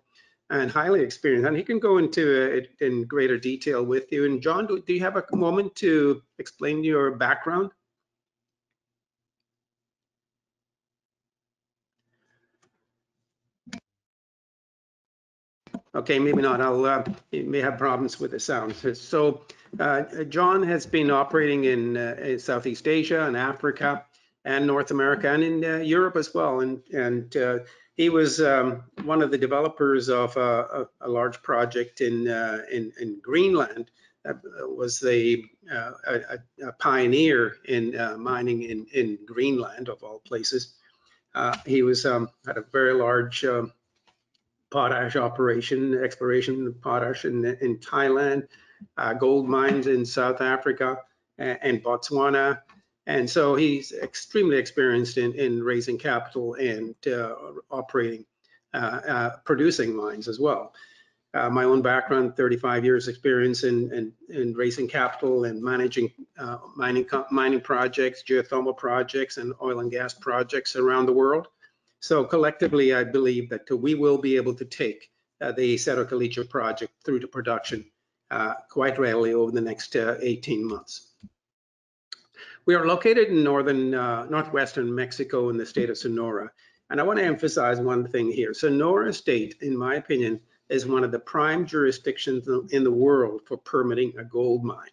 and highly experienced. And he can go into it in greater detail with you. And John, do you have a moment to explain your background? Okay, maybe not. You may have problems with the sound. So John has been operating in Southeast Asia and Africa and North America and in Europe as well. And he was one of the developers of a large project in Greenland. Was a pioneer in mining in Greenland, of all places. He was had a very large potash operation, exploration potash in Thailand, gold mines in South Africa and Botswana. And so he's extremely experienced in raising capital and operating, producing mines as well. My own background, 35 years experience in raising capital and managing mining projects, geothermal projects, and oil and gas projects around the world. So collectively, I believe that we will be able to take the Cerro Caliche project through to production quite readily over the next 18 months. We are located in northwestern Mexico in the state of Sonora. And I want to emphasize one thing here. Sonora State, in my opinion, is one of the prime jurisdictions in the world for permitting a gold mine.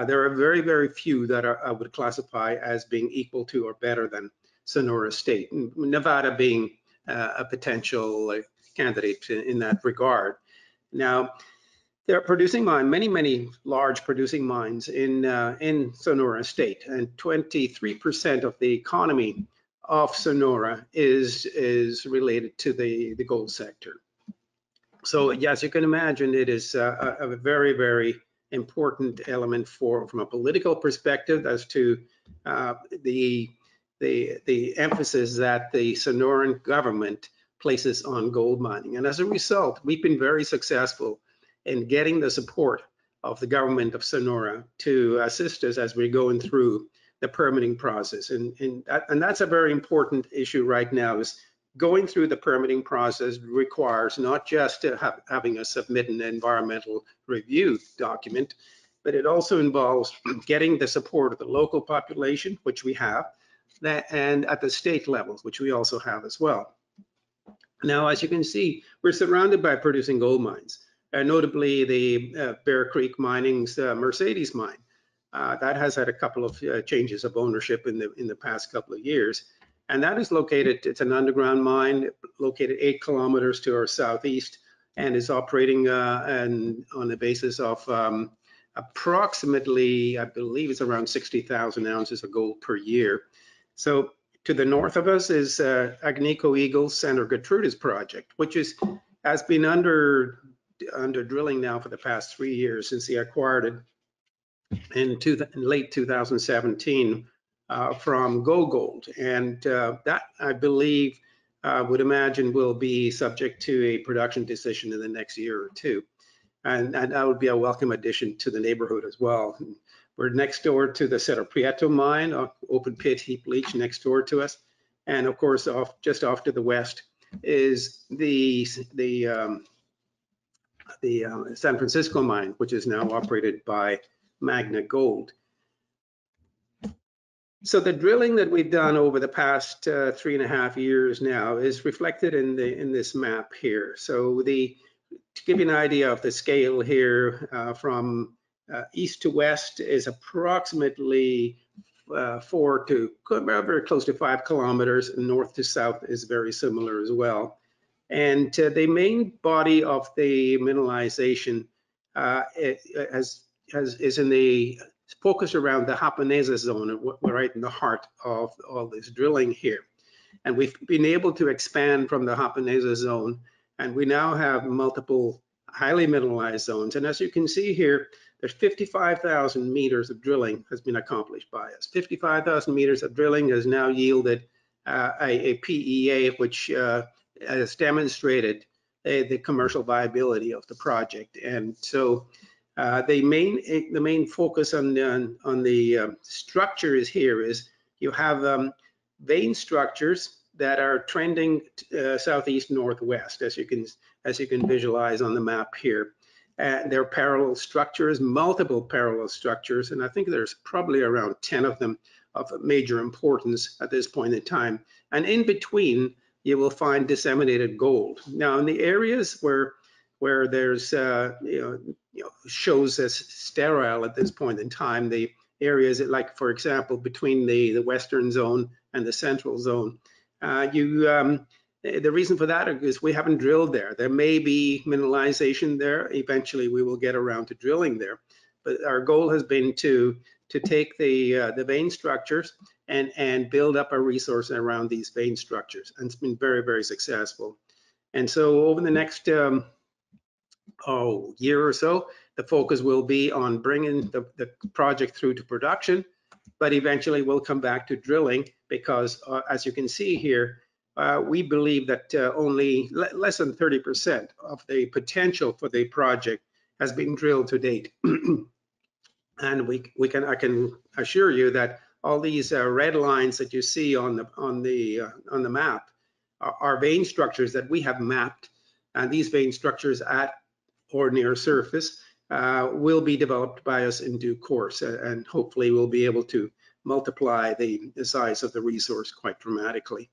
There are very, very few that I would classify as being equal to or better than Sonora State, Nevada being a potential candidate in that regard. Now, there are producing mines, many large producing mines in Sonora State, and 23% of the economy of Sonora is related to the gold sector. So, yes, you can imagine it is a very, very important element from a political perspective as to the emphasis that the Sonoran government places on gold mining. And as a result, we've been very successful in getting the support of the government of Sonora to assist us as we're going through the permitting process. And that's a very important issue right now, is going through the permitting process requires not just having us submit an environmental review document, but it also involves getting the support of the local population, which we have, and at the state levels, which we also have as well. Now, as you can see, we're surrounded by producing gold mines, notably the Bear Creek Mining's Mercedes mine. That has had a couple of changes of ownership in the past couple of years. And that is located, it's an underground mine located 8 kilometers to our southeast, and is operating on the basis of approximately, I believe it's around 60,000 ounces of gold per year. So to the north of us is Agnico Eagle's Santa Gertrudis project, which has been under drilling now for the past 3 years since he acquired it in late 2017 from Go Gold. And that, I believe, would imagine will be subject to a production decision in the next year or two. And that would be a welcome addition to the neighborhood as well. We're next door to the Cerro Prieto mine, open pit heap leach next door to us. And of course, just off to the west is the San Francisco mine, which is now operated by Magna Gold. So the drilling that we've done over the past 3.5 years now is reflected in this map here. So to give you an idea of the scale here, from east to west is approximately 4 to very close to 5 kilometers, and north to south is very similar as well. And the main body of the mineralization is in the focus around the Japonesa zone, right in the heart of all this drilling here. And we've been able to expand from the Japonesa zone, and we now have multiple highly mineralized zones. And as you can see here, there's 55,000 meters of drilling has been accomplished by us. 55,000 meters of drilling has now yielded a PEA, which has demonstrated the commercial viability of the project. And so the main focus on the structures here is you have vein structures that are trending southeast northwest, as you can visualize on the map here. They're parallel structures, multiple parallel structures, and I think there's probably around 10 of them of major importance at this point in time. And in between, you will find disseminated gold. Now, in the areas where there's shows as sterile at this point in time, the areas that, like for example, between the western zone and the central zone, the reason for that is we haven't drilled there. There may be mineralization there. Eventually, we will get around to drilling there. But our goal has been to take the vein structures and build up a resource around these vein structures. And it's been very, very successful. And so over the next year or so, the focus will be on bringing the project through to production. But eventually, we'll come back to drilling because, as you can see here, we believe that only less than 30% of the potential for the project has been drilled to date. And I can assure you that all these red lines that you see on the map are vein structures that we have mapped, and these vein structures at or near surface will be developed by us in due course, and hopefully we'll be able to multiply the size of the resource quite dramatically.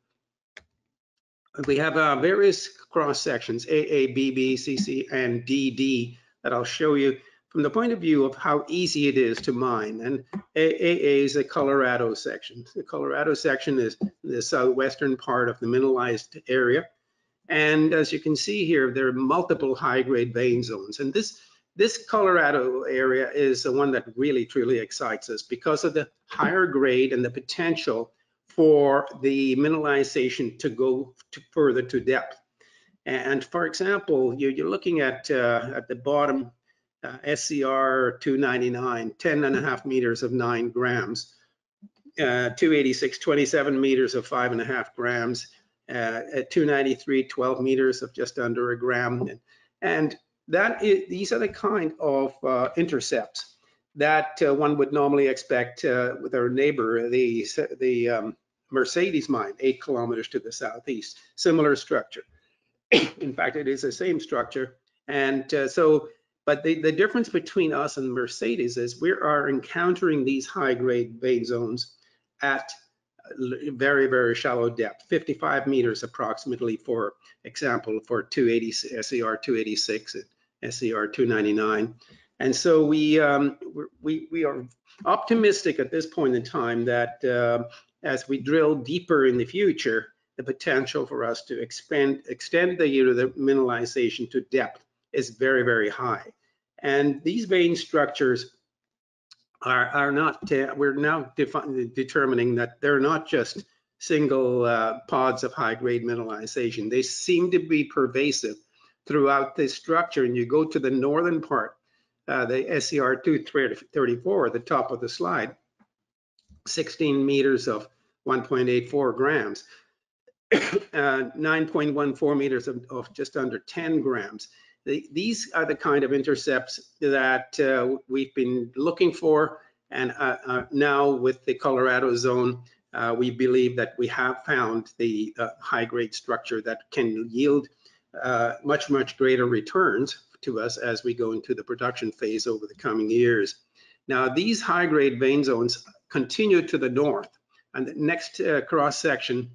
We have various cross sections, AA, BB, CC, and DD, that I'll show you from the point of view of how easy it is to mine. And AA is the Colorado section. The Colorado section is the southwestern part of the mineralized area. And as you can see here, there are multiple high-grade vein zones. And this Colorado area is the one that really, truly excites us because of the higher grade and the potential for the mineralization to go further to depth. And for example, you're looking at the bottom, SCR 299, 10.5 meters of 9 grams, 286, 27 meters of 5.5 grams, at 293, 12 meters of just under a gram. And these are the kind of intercepts that one would normally expect with our neighbor, the Mercedes mine, 8 kilometers to the southeast. Similar structure. In fact, it is the same structure. And but the difference between us and Mercedes is we are encountering these high-grade vein zones at very, very shallow depth, 55 meters approximately, for example, for 280, SCR 286 and SCR 299. And so we are optimistic at this point in time that as we drill deeper in the future, the potential for us to extend the mineralization to depth is very, very high. And these vein structures are not, we're now determining that they're not just single pods of high-grade mineralization. They seem to be pervasive throughout this structure. And you go to the northern part, the SCR 234 at the top of the slide, 16 meters of 1.84 grams. 9.14 meters of just under 10 grams. These are the kind of intercepts that we've been looking for, and now with the Colorado zone, we believe that we have found the high-grade structure that can yield much greater returns to us as we go into the production phase over the coming years. Now, these high-grade vein zones continue to the north, and the next cross section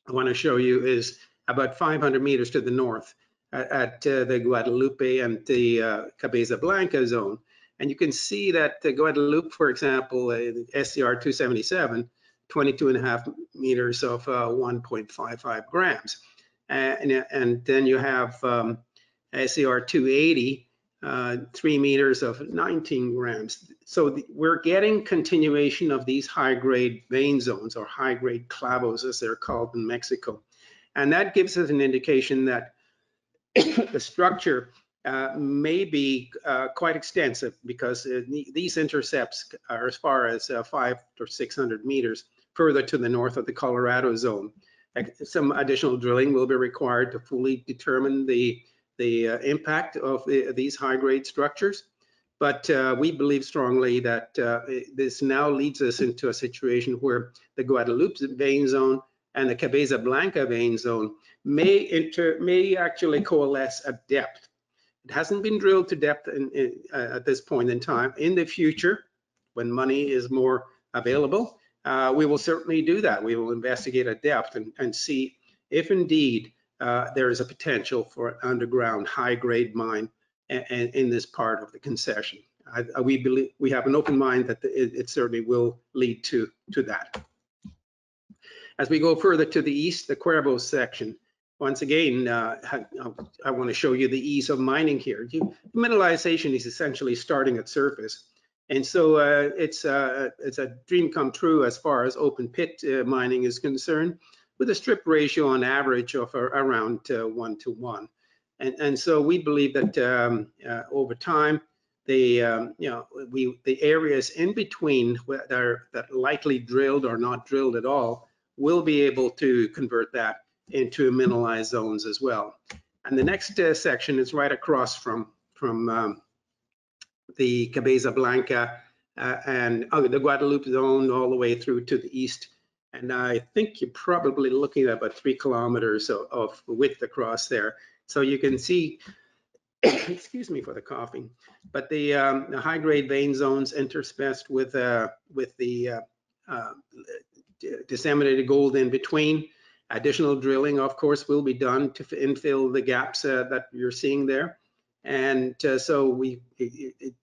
I want to show you is about 500 meters to the north at the Guadalupe and the Cabeza Blanca zone. And you can see that the Guadalupe, for example, SCR 277, 22.5 meters of 1.55 grams. And then you have SCR 280, 3 meters of 19 grams. So we're getting continuation of these high-grade vein zones, or high-grade clavos as they're called in Mexico. And that gives us an indication that the structure may be quite extensive, because these intercepts are as far as 500 or 600 meters further to the north of the Colorado zone. Some additional drilling will be required to fully determine the impact of these high-grade structures. But we believe strongly that this now leads us into a situation where the Guadalupe vein zone and the Cabeza Blanca vein zone may actually coalesce at depth. It hasn't been drilled to depth at this point in time. In the future, when money is more available, we will certainly do that. We will investigate at depth and see if indeed there is a potential for an underground high-grade mine in this part of the concession. We believe, we have an open mind that it certainly will lead to that. As we go further to the east, the Cuervo section, once again, I want to show you the ease of mining here. Mineralization is essentially starting at surface. And so it's a dream come true as far as open pit mining is concerned, with a strip ratio on average of around 1 to 1. And so we believe that over time, the areas in between that are likely drilled or not drilled at all will be able to convert that into mineralized zones as well. And the next section is right across from the Cabeza Blanca and the Guadalupe zone all the way through to the east. And I think you're probably looking at about 3 kilometers of width across there. So you can see, excuse me for the coughing, but the high-grade vein zones interspersed with the disseminated gold in between. Additional drilling, of course, will be done to infill the gaps that you're seeing there. And so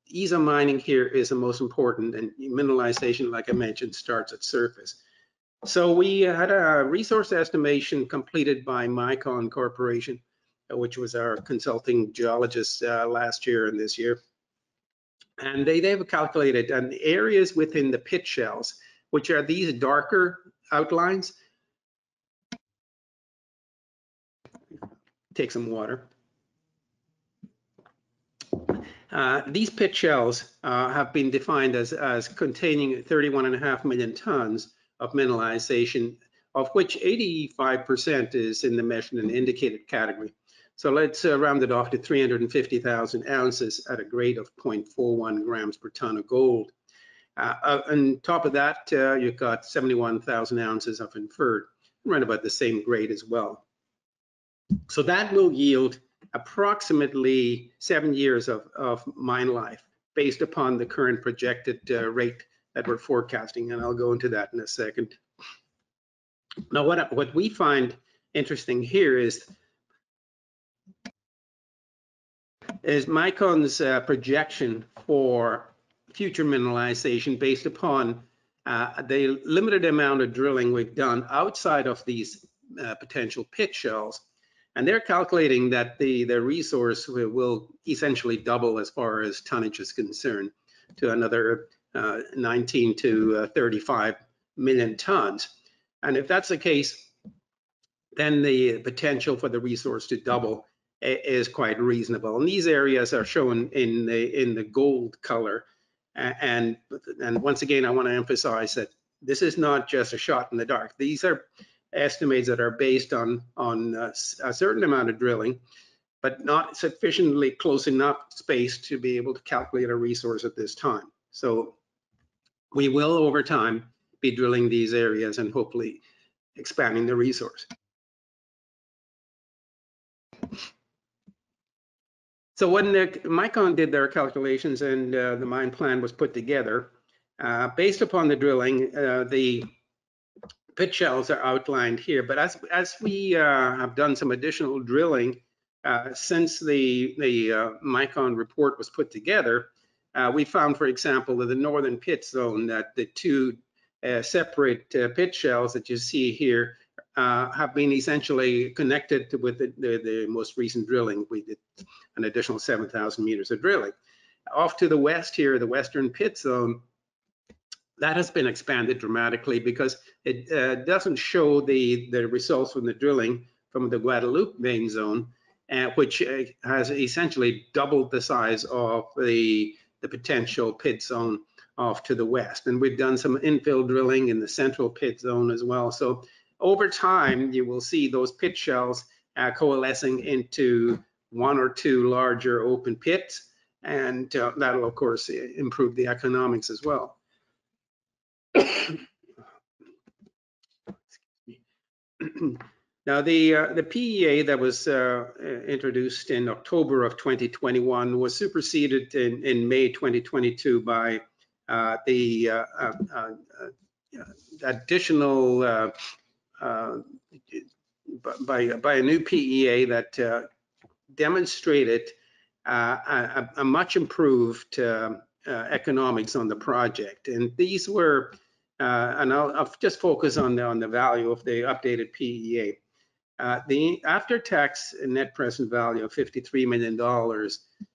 ease of mining here is the most important, and mineralization, like I mentioned, starts at surface. So we had a resource estimation completed by Micon Corporation, which was our consulting geologist last year and this year. And they've calculated the areas within the pit shells, which are these darker outlines. Take some water. These pit shells have been defined as containing 31.5 million tons of mineralization, of which 85% is in the measured and indicated category. So let's round it off to 350,000 ounces at a grade of 0.41 grams per ton of gold. On top of that, you've got 71,000 ounces of inferred, right about the same grade as well. So that will yield approximately 7 years of mine life based upon the current projected rate that we're forecasting, and I'll go into that in a second. Now, what we find interesting here is Micon's projection for future mineralization based upon the limited amount of drilling we've done outside of these potential pit shells. And they're calculating that the resource will essentially double as far as tonnage is concerned to another 19 to 35 million tons. And if that's the case, then the potential for the resource to double is quite reasonable. And these areas are shown in the gold color. And once again, I want to emphasize that this is not just a shot in the dark. These are estimates that are based on a certain amount of drilling, but not sufficiently close enough space to be able to calculate a resource at this time. So we will, over time, be drilling these areas and hopefully expanding the resource. So when Micon did their calculations and the mine plan was put together, based upon the drilling, the pit shells are outlined here. But as we have done some additional drilling since the Micon report was put together, we found, for example, that the northern pit zone, that the two separate pit shells that you see here have been essentially connected with the most recent drilling. We did an additional 7,000 meters of drilling. Off to the west here, the western pit zone, that has been expanded dramatically because it doesn't show the results from the drilling from the Guadalupe vein zone, which has essentially doubled the size of the potential pit zone off to the west. And we've done some infill drilling in the central pit zone as well. So over time, you will see those pit shells coalescing into one or two larger open pits, and that'll of course improve the economics as well. Now the PEA that was introduced in October of 2021 was superseded in May 2022 by the additional by a new PEA that demonstrated a much improved economics on the project. And these were, and I'll just focus on the value of the updated PEA. The after-tax net present value of $53 million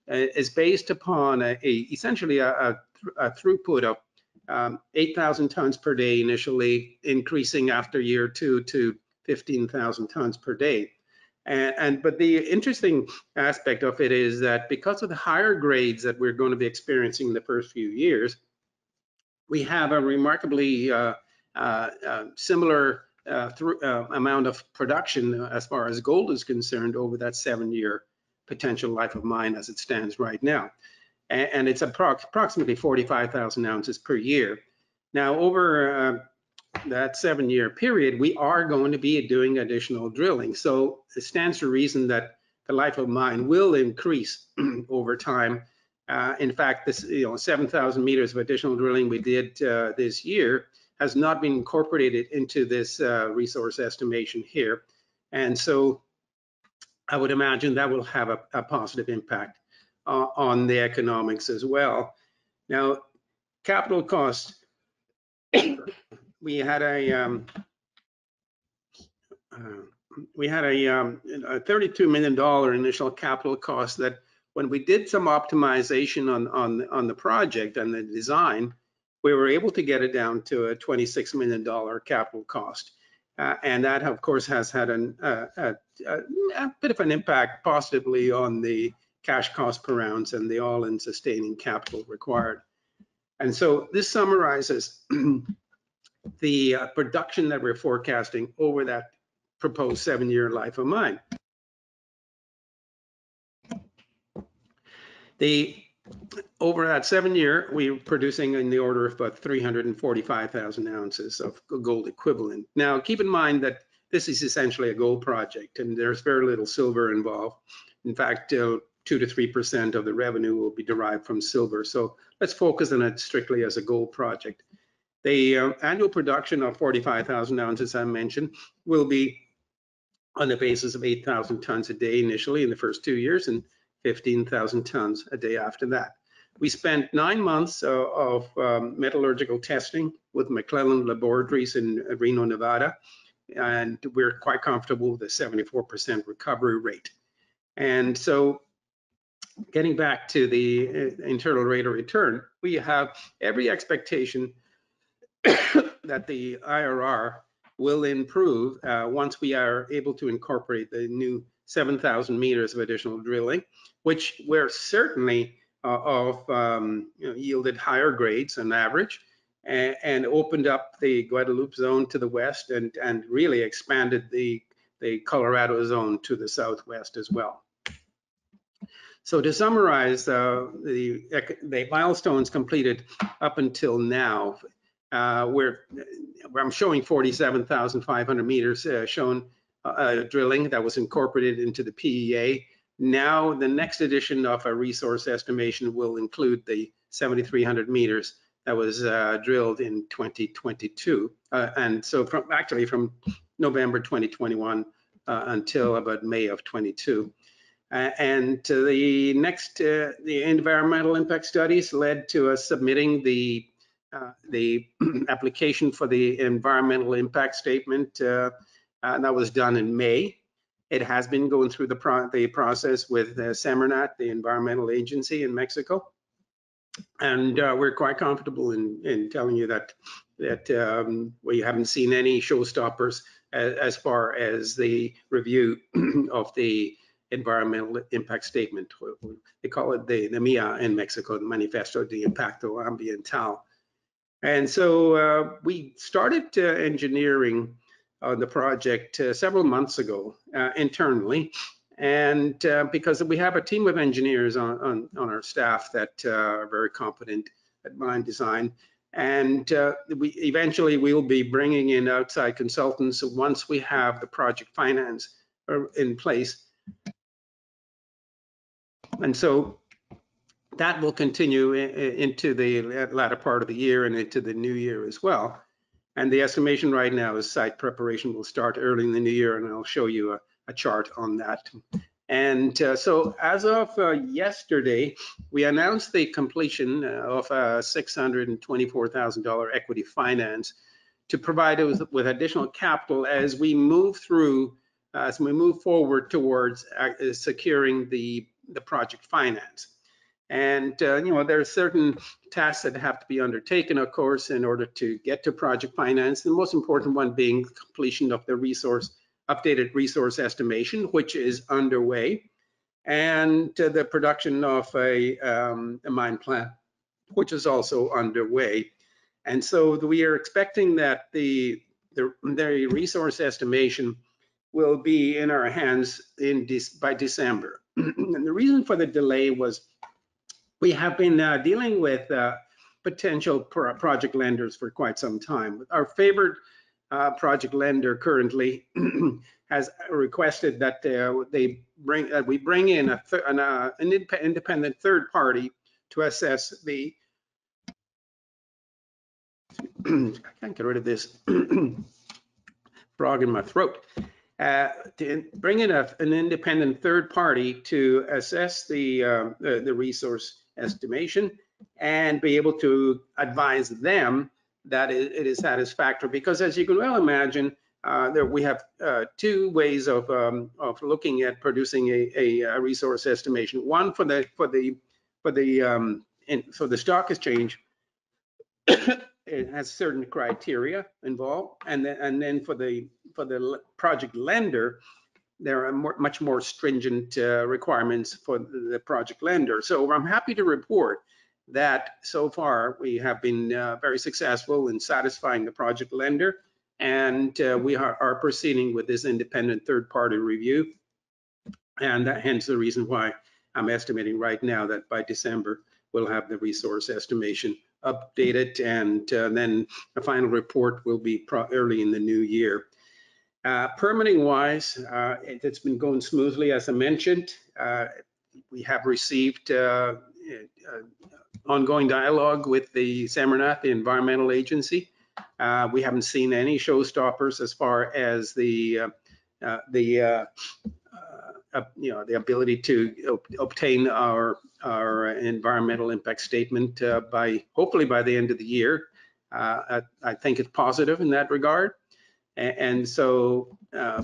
is based upon essentially a throughput of 8,000 tons per day initially, increasing after year 2 to 15,000 tons per day. But the interesting aspect of it is that because of the higher grades that we're going to be experiencing in the first few years, we have a remarkably similar amount of production as far as gold is concerned over that 7-year potential life of mine as it stands right now. And it's approximately 45,000 ounces per year. Now, over that 7-year period, we are going to be doing additional drilling. So it stands to reason that the life of mine will increase over time. In fact, this 7,000 meters of additional drilling we did this year has not been incorporated into this resource estimation here. And so I would imagine that will have a positive impact on the economics as well. Now, capital costs. We had a $32 million initial capital cost that when we did some optimization on the project and the design, we were able to get it down to a $26 million capital cost. And that, of course, has had a bit of an impact positively on the cash cost per ounce and the all-in sustaining capital required. And so this summarizes the production that we're forecasting over that proposed 7-year life of mine. Over that 7-year, we're producing in the order of about 345,000 ounces of gold equivalent. Now, keep in mind that this is essentially a gold project, and there's very little silver involved. In fact, 2 to 3% of the revenue will be derived from silver. So let's focus on it strictly as a gold project. The annual production of 45,000 ounces I mentioned will be on the basis of 8,000 tons a day initially in the first 2 years and 15,000 tons a day after that. We spent 9 months of metallurgical testing with McClellan Laboratories in Reno, Nevada, and we're quite comfortable with a 74% recovery rate. And so getting back to the internal rate of return, we have every expectation that the IRR will improve once we are able to incorporate the new 7,000 meters of additional drilling, which we're certainly yielded higher grades on average, and opened up the Guadalupe zone to the west and really expanded the Colorado zone to the southwest as well. So to summarize the milestones completed up until now, where I'm showing 47,500 meters shown drilling that was incorporated into the PEA. Now the next edition of a resource estimation will include the 7,300 meters that was drilled in 2022, and so from November 2021 until about May of 22. And the next, the environmental impact studies led to us submitting the application for the environmental impact statement, and that was done in May. It has been going through the process with Semarnat, the environmental agency in Mexico, and we're quite comfortable in telling you that we haven't seen any showstoppers as far as the review of the environmental impact statement. They call it the MIA in Mexico, the Manifiesto de Impacto Ambiental. And so we started engineering the project several months ago internally, and because we have a team of engineers on our staff that are very competent at mine design, and eventually we'll be bringing in outside consultants once we have the project finance in place. And so that will continue into the latter part of the year and into the new year as well. And the estimation right now is site preparation will start early in the new year, and I'll show you a chart on that. And so as of yesterday, we announced the completion of a $624,000 equity finance to provide us with additional capital as we move forward towards securing the project finance. And you know, there are certain tasks that have to be undertaken, of course, in order to get to project finance. The most important one being completion of the updated resource estimation, which is underway, and the production of a mine plan, which is also underway. And so we are expecting that the resource estimation will be in our hands by December. And the reason for the delay was we have been dealing with potential project lenders for quite some time. Our favorite project lender currently has requested that we bring in an independent third party to assess the I can't get rid of this frog in my throat. To bring in an independent third party to assess the resource estimation and be able to advise them that it is satisfactory. Because as you can well imagine, we have two ways of looking at producing a resource estimation. One for the stock exchange. It has certain criteria involved, and then for the project lender, there are much more stringent requirements for the project lender. So I'm happy to report that so far we have been very successful in satisfying the project lender, and we are proceeding with this independent third-party review, and hence the reason why I'm estimating right now that by December we'll have the resource estimation updated, and then a final report will be early in the new year. Permitting wise, it's been going smoothly, as I mentioned. We have received ongoing dialogue with the Semarnat, the environmental agency. We haven't seen any showstoppers as far as the ability to obtain our environmental impact statement hopefully by the end of the year. I think it's positive in that regard. And so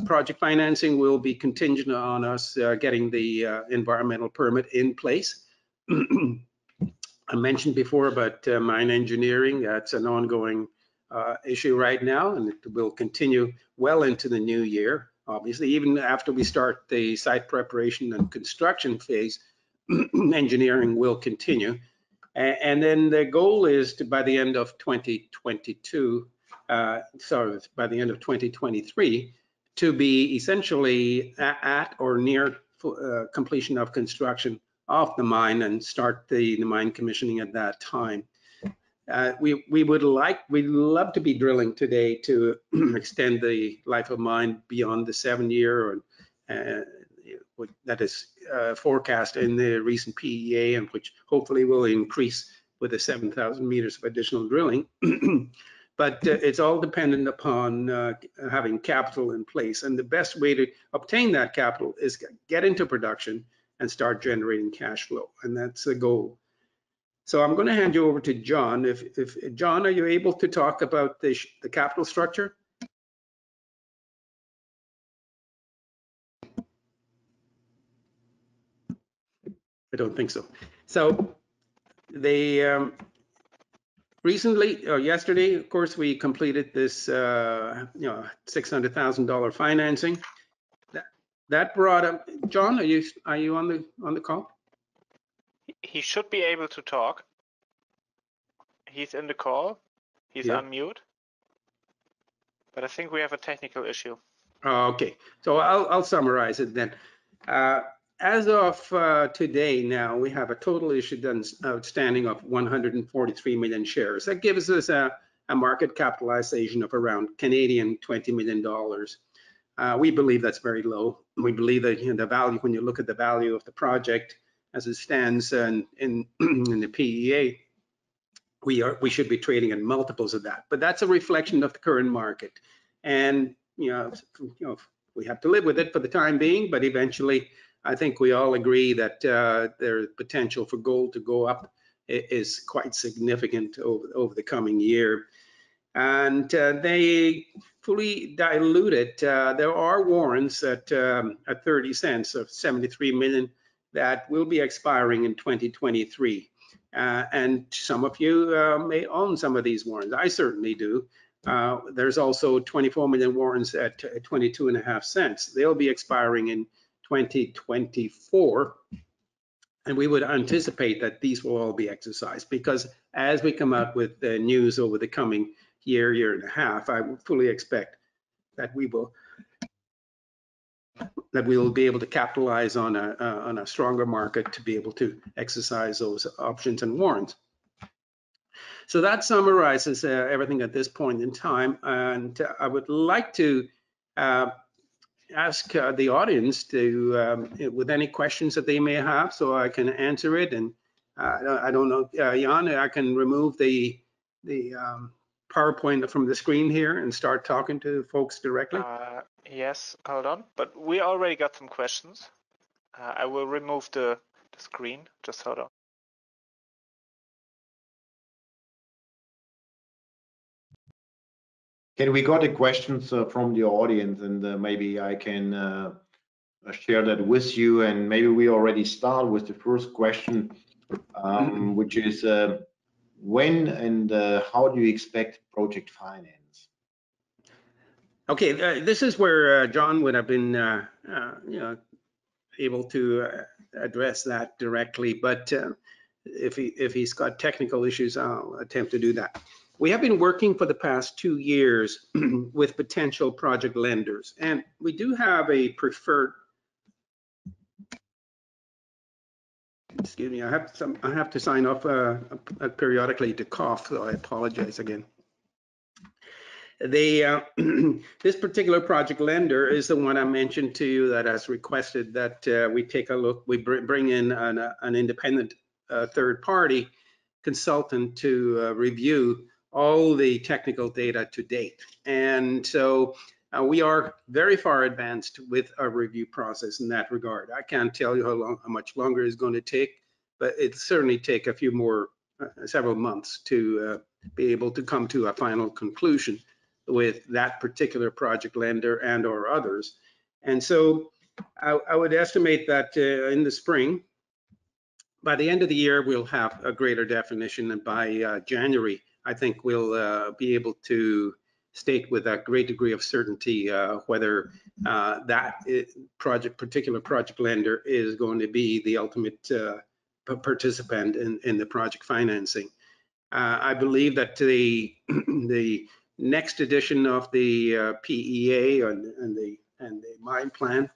project financing will be contingent on us getting the environmental permit in place. I mentioned before about mine engineering. That's an ongoing issue right now, and it will continue well into the new year. Obviously, even after we start the site preparation and construction phase, engineering will continue. And then the goal is to, by the end of 2022, by the end of 2023, to be essentially at or near completion of construction of the mine and start the mine commissioning at that time. We'd love to be drilling today to extend the life of mine beyond the 7-year, that is forecast in the recent PEA, and which hopefully will increase with the 7,000 meters of additional drilling. But it's all dependent upon having capital in place. And the best way to obtain that capital is get into production and start generating cash flow. And that's the goal. So I'm going to hand you over to John. If John, are you able to talk about the capital structure? I don't think so. So they recently, or yesterday, of course, we completed this $600,000 financing. That brought up, John, are you on the call? He should be able to talk. He's in the call. He's on mute. But I think we have a technical issue. Okay, so I'll summarize it then. As of today now, we have a total issued and outstanding of 143 million shares. That gives us a market capitalization of around Canadian $20 million. We believe that's very low. We believe that the value, when you look at the value of the project as it stands in the PEA, we should be trading at multiples of that. But that's a reflection of the current market, and we have to live with it for the time being. But eventually, I think we all agree that their potential for gold to go up is quite significant over the coming year. And they fully diluted. There are warrants at 30 cents of 73 million that will be expiring in 2023. And some of you may own some of these warrants. I certainly do. There's also 24 million warrants at 22.5 cents. They'll be expiring in 2024. And we would anticipate that these will all be exercised, because as we come out with the news over the coming year and a half, I would fully expect that we will be able to capitalize on a stronger market to be able to exercise those options and warrants. So that summarizes everything at this point in time. And I would like to ask the audience to, with any questions that they may have, so I can answer it. And I don't know, Jan, I can remove the PowerPoint from the screen here and start talking to folks directly. Yes, hold on. But we already got some questions. I will remove the screen. Just hold on. Can we got the questions from the audience, and maybe I can share that with you, and maybe we already start with the first question, which is when and how do you expect project finance? Okay, this is where John would have been able to address that directly, but if he's got technical issues, I'll attempt to do that. We have been working for the past 2 years with potential project lenders, and we do have a preferred. Excuse me, I have to sign off periodically to cough, so I apologize again. This particular project lender is the one I mentioned to you that has requested that we take a look. We bring in an independent third party consultant to review all the technical data to date. And so we are very far advanced with our review process in that regard. I can't tell you how much longer it's going to take, but it'll certainly take a few more, several months to be able to come to a final conclusion with that particular project lender and or others. And so I would estimate that in the spring, by the end of the year, we'll have a greater definition, and by January, I think we'll be able to state with a great degree of certainty whether that particular project lender is going to be the ultimate participant in the project financing. I believe that the next edition of the PEA and the mine plan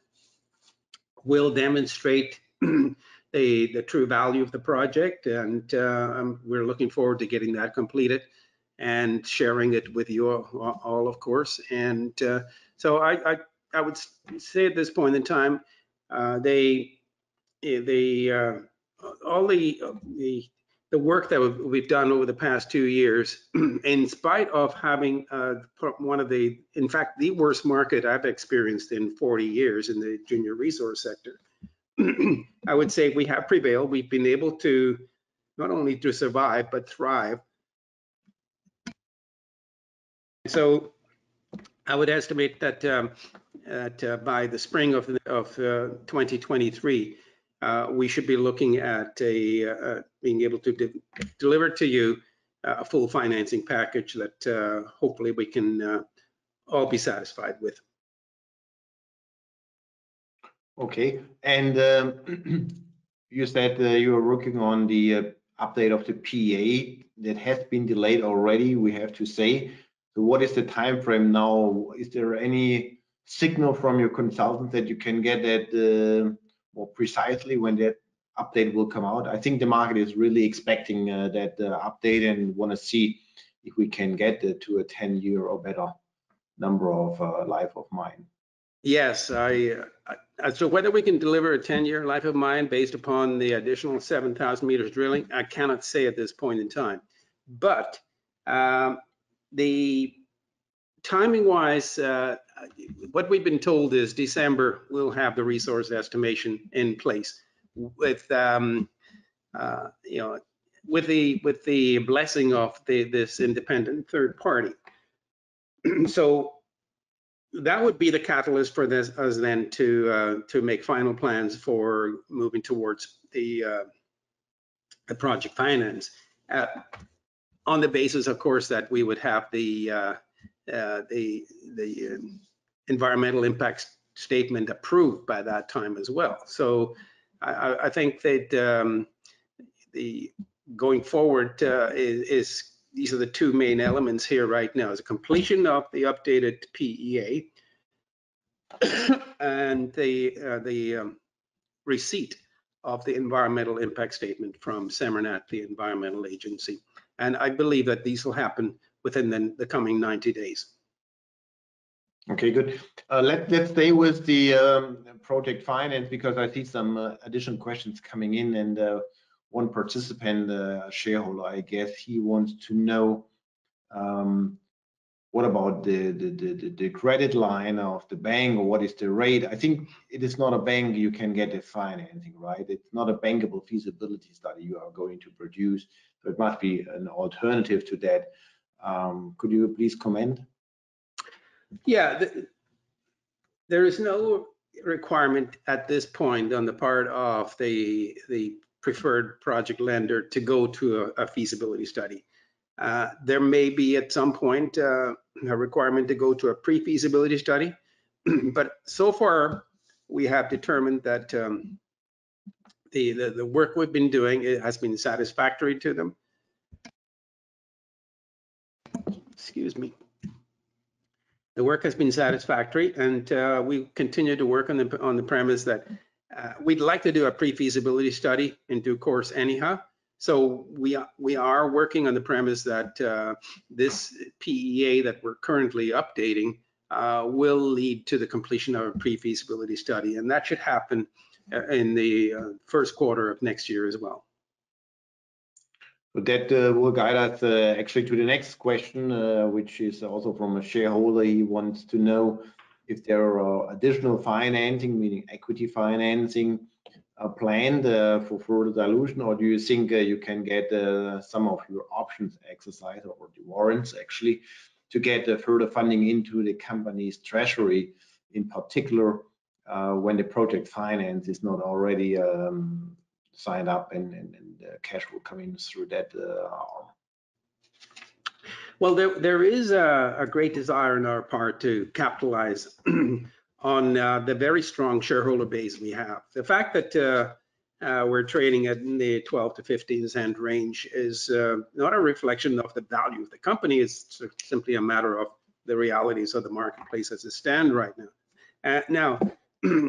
will demonstrate the true value of the project, and we're looking forward to getting that completed and sharing it with you all, of course. And so I would say at this point in time, all the work that we've done over the past 2 years, in spite of having one of the, in fact, the worst market I've experienced in 40 years in the junior resource sector, I would say we have prevailed. We've been able to not only to survive, but thrive. So I would estimate that by the spring of 2023, we should be looking at being able to deliver to you a full financing package that hopefully we can all be satisfied with. Okay, and you said you are working on the update of the PEA that has been delayed already, we have to say. So what is the time frame now? Is there any signal from your consultant that you can get that more precisely when that update will come out? I think the market is really expecting that update and want to see if we can get to a 10-year or better number of life of mine. Yes, so whether we can deliver a 10-year life of mine based upon the additional 7,000 meters drilling, I cannot say at this point in time. But the timing-wise, what we've been told is December we'll have the resource estimation in place with you know, with the blessing of this independent third party. So that would be the catalyst for us then to make final plans for moving towards the project finance, on the basis, of course, that we would have the environmental impact statement approved by that time as well. So I think that the going forward these are the two main elements here right now: is a completion of the updated PEA and the receipt of the environmental impact statement from SEMARNAT, the environmental agency. And I believe that these will happen within the coming 90 days. Okay, good. Let's stay with the project finance, because I see some additional questions coming in, and one participant, shareholder, I guess, he wants to know what about the credit line of the bank, or what is the rate? I think it is not a bank you can get the financing, right? It's not a bankable feasibility study you are going to produce, so it must be an alternative to that. Could you please comment? Yeah, there is no requirement at this point on the part of the preferred project lender to go to a feasibility study. There may be at some point a requirement to go to a pre-feasibility study, but so far we have determined that the work we've been doing, it has been satisfactory to them. Excuse me. The work has been satisfactory, and we continue to work on the premise that we'd like to do a pre-feasibility study in due course anyhow. So we are working on the premise that this PEA that we're currently updating will lead to the completion of a pre-feasibility study, and that should happen in the first quarter of next year as well. So that will guide us actually to the next question, which is also from a shareholder. He wants to know if there are additional financing, meaning equity financing, planned for further dilution, or do you think you can get some of your options exercised, or the warrants actually, to get further funding into the company's treasury, in particular when the project finance is not already signed up and cash will come in through that arm? Well, there is a great desire on our part to capitalize on the very strong shareholder base we have. The fact that we're trading at in the 12 to 15 cent range is not a reflection of the value of the company. It's simply a matter of the realities of the marketplace as it stands right now. Now,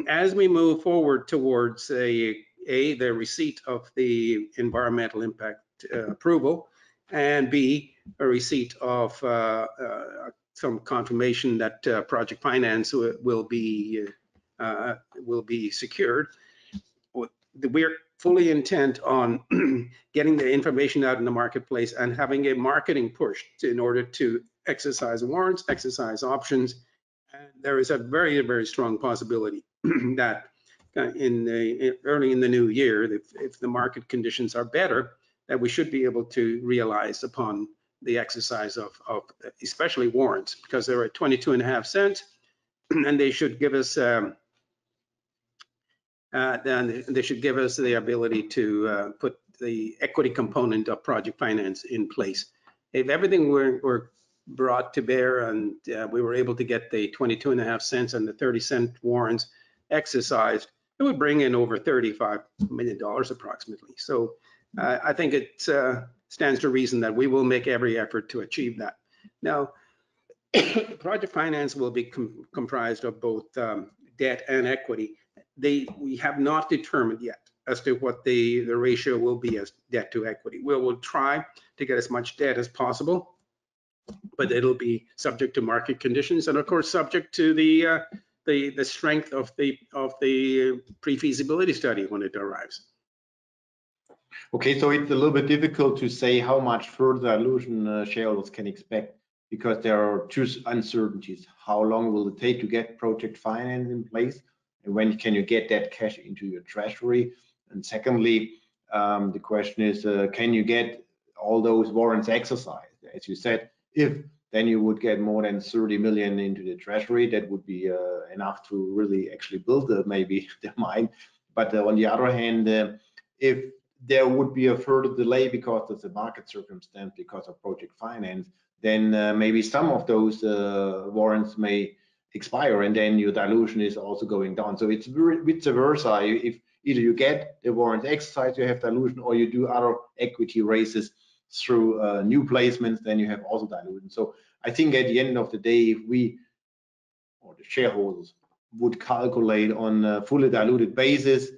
as we move forward towards the receipt of the environmental impact approval, and B, a receipt of some confirmation that project finance will be secured, we're fully intent on getting the information out in the marketplace and having a marketing push in order to exercise warrants, exercise options. And there is a very, very strong possibility that early in the new year, if the market conditions are better, that we should be able to realize upon the exercise of especially warrants, because they're at 22.5 cents, and they should give us the ability to put the equity component of project finance in place. If everything were brought to bear and we were able to get the 22.5 cents and the 30-cent warrants exercised, it would bring in over $35 million approximately. So I think it stands to reason that we will make every effort to achieve that. Now, project finance will be comprised of both debt and equity. We have not determined yet as to what the ratio will be as debt to equity. We will try to get as much debt as possible, but it'll be subject to market conditions and, of course, subject to the strength of the pre-feasibility study when it arrives. Okay, so it's a little bit difficult to say how much further dilution shareholders can expect, because there are two uncertainties. How long will it take to get project finance in place? And when can you get that cash into your treasury? And secondly, the question is, can you get all those warrants exercised? As you said, if then you would get more than 30 million into the treasury, that would be enough to really actually build maybe the mine. But on the other hand, if there would be a further delay because of the market circumstance, because of project finance, then maybe some of those warrants may expire, and then your dilution is also going down. So it's vice versa. If either you get the warrant exercise, you have dilution, or you do other equity raises through new placements, then you have also dilution. So I think at the end of the day, if we or the shareholders would calculate on a fully diluted basis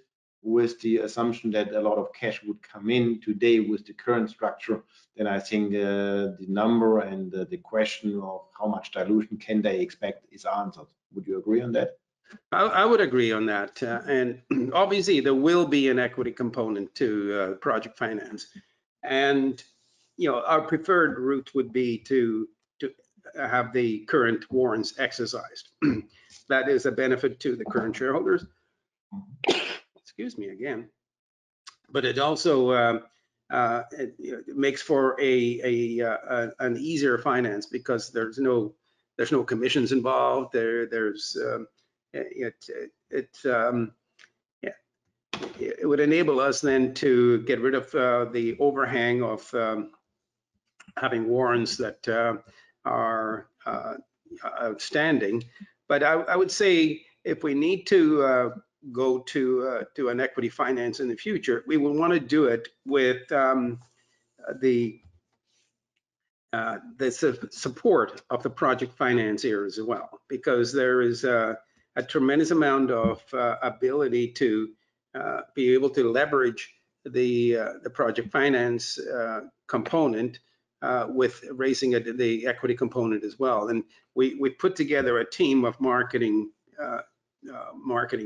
with the assumption that a lot of cash would come in today with the current structure, then I think the number and the question of how much dilution can they expect is answered. Would you agree on that? I would agree on that. And obviously, there will be an equity component to project finance. And our preferred route would be to have the current warrants exercised. That is a benefit to the current shareholders. Excuse me again. But it also it makes for an easier finance, because there's no commissions involved. It would enable us then to get rid of the overhang of having warrants that are outstanding. But I would say if we need to go to an equity finance in the future, we will want to do it with the support of the project financiers as well, because there is a tremendous amount of ability to be able to leverage the project finance component with raising the equity component as well. And we put together a team of marketing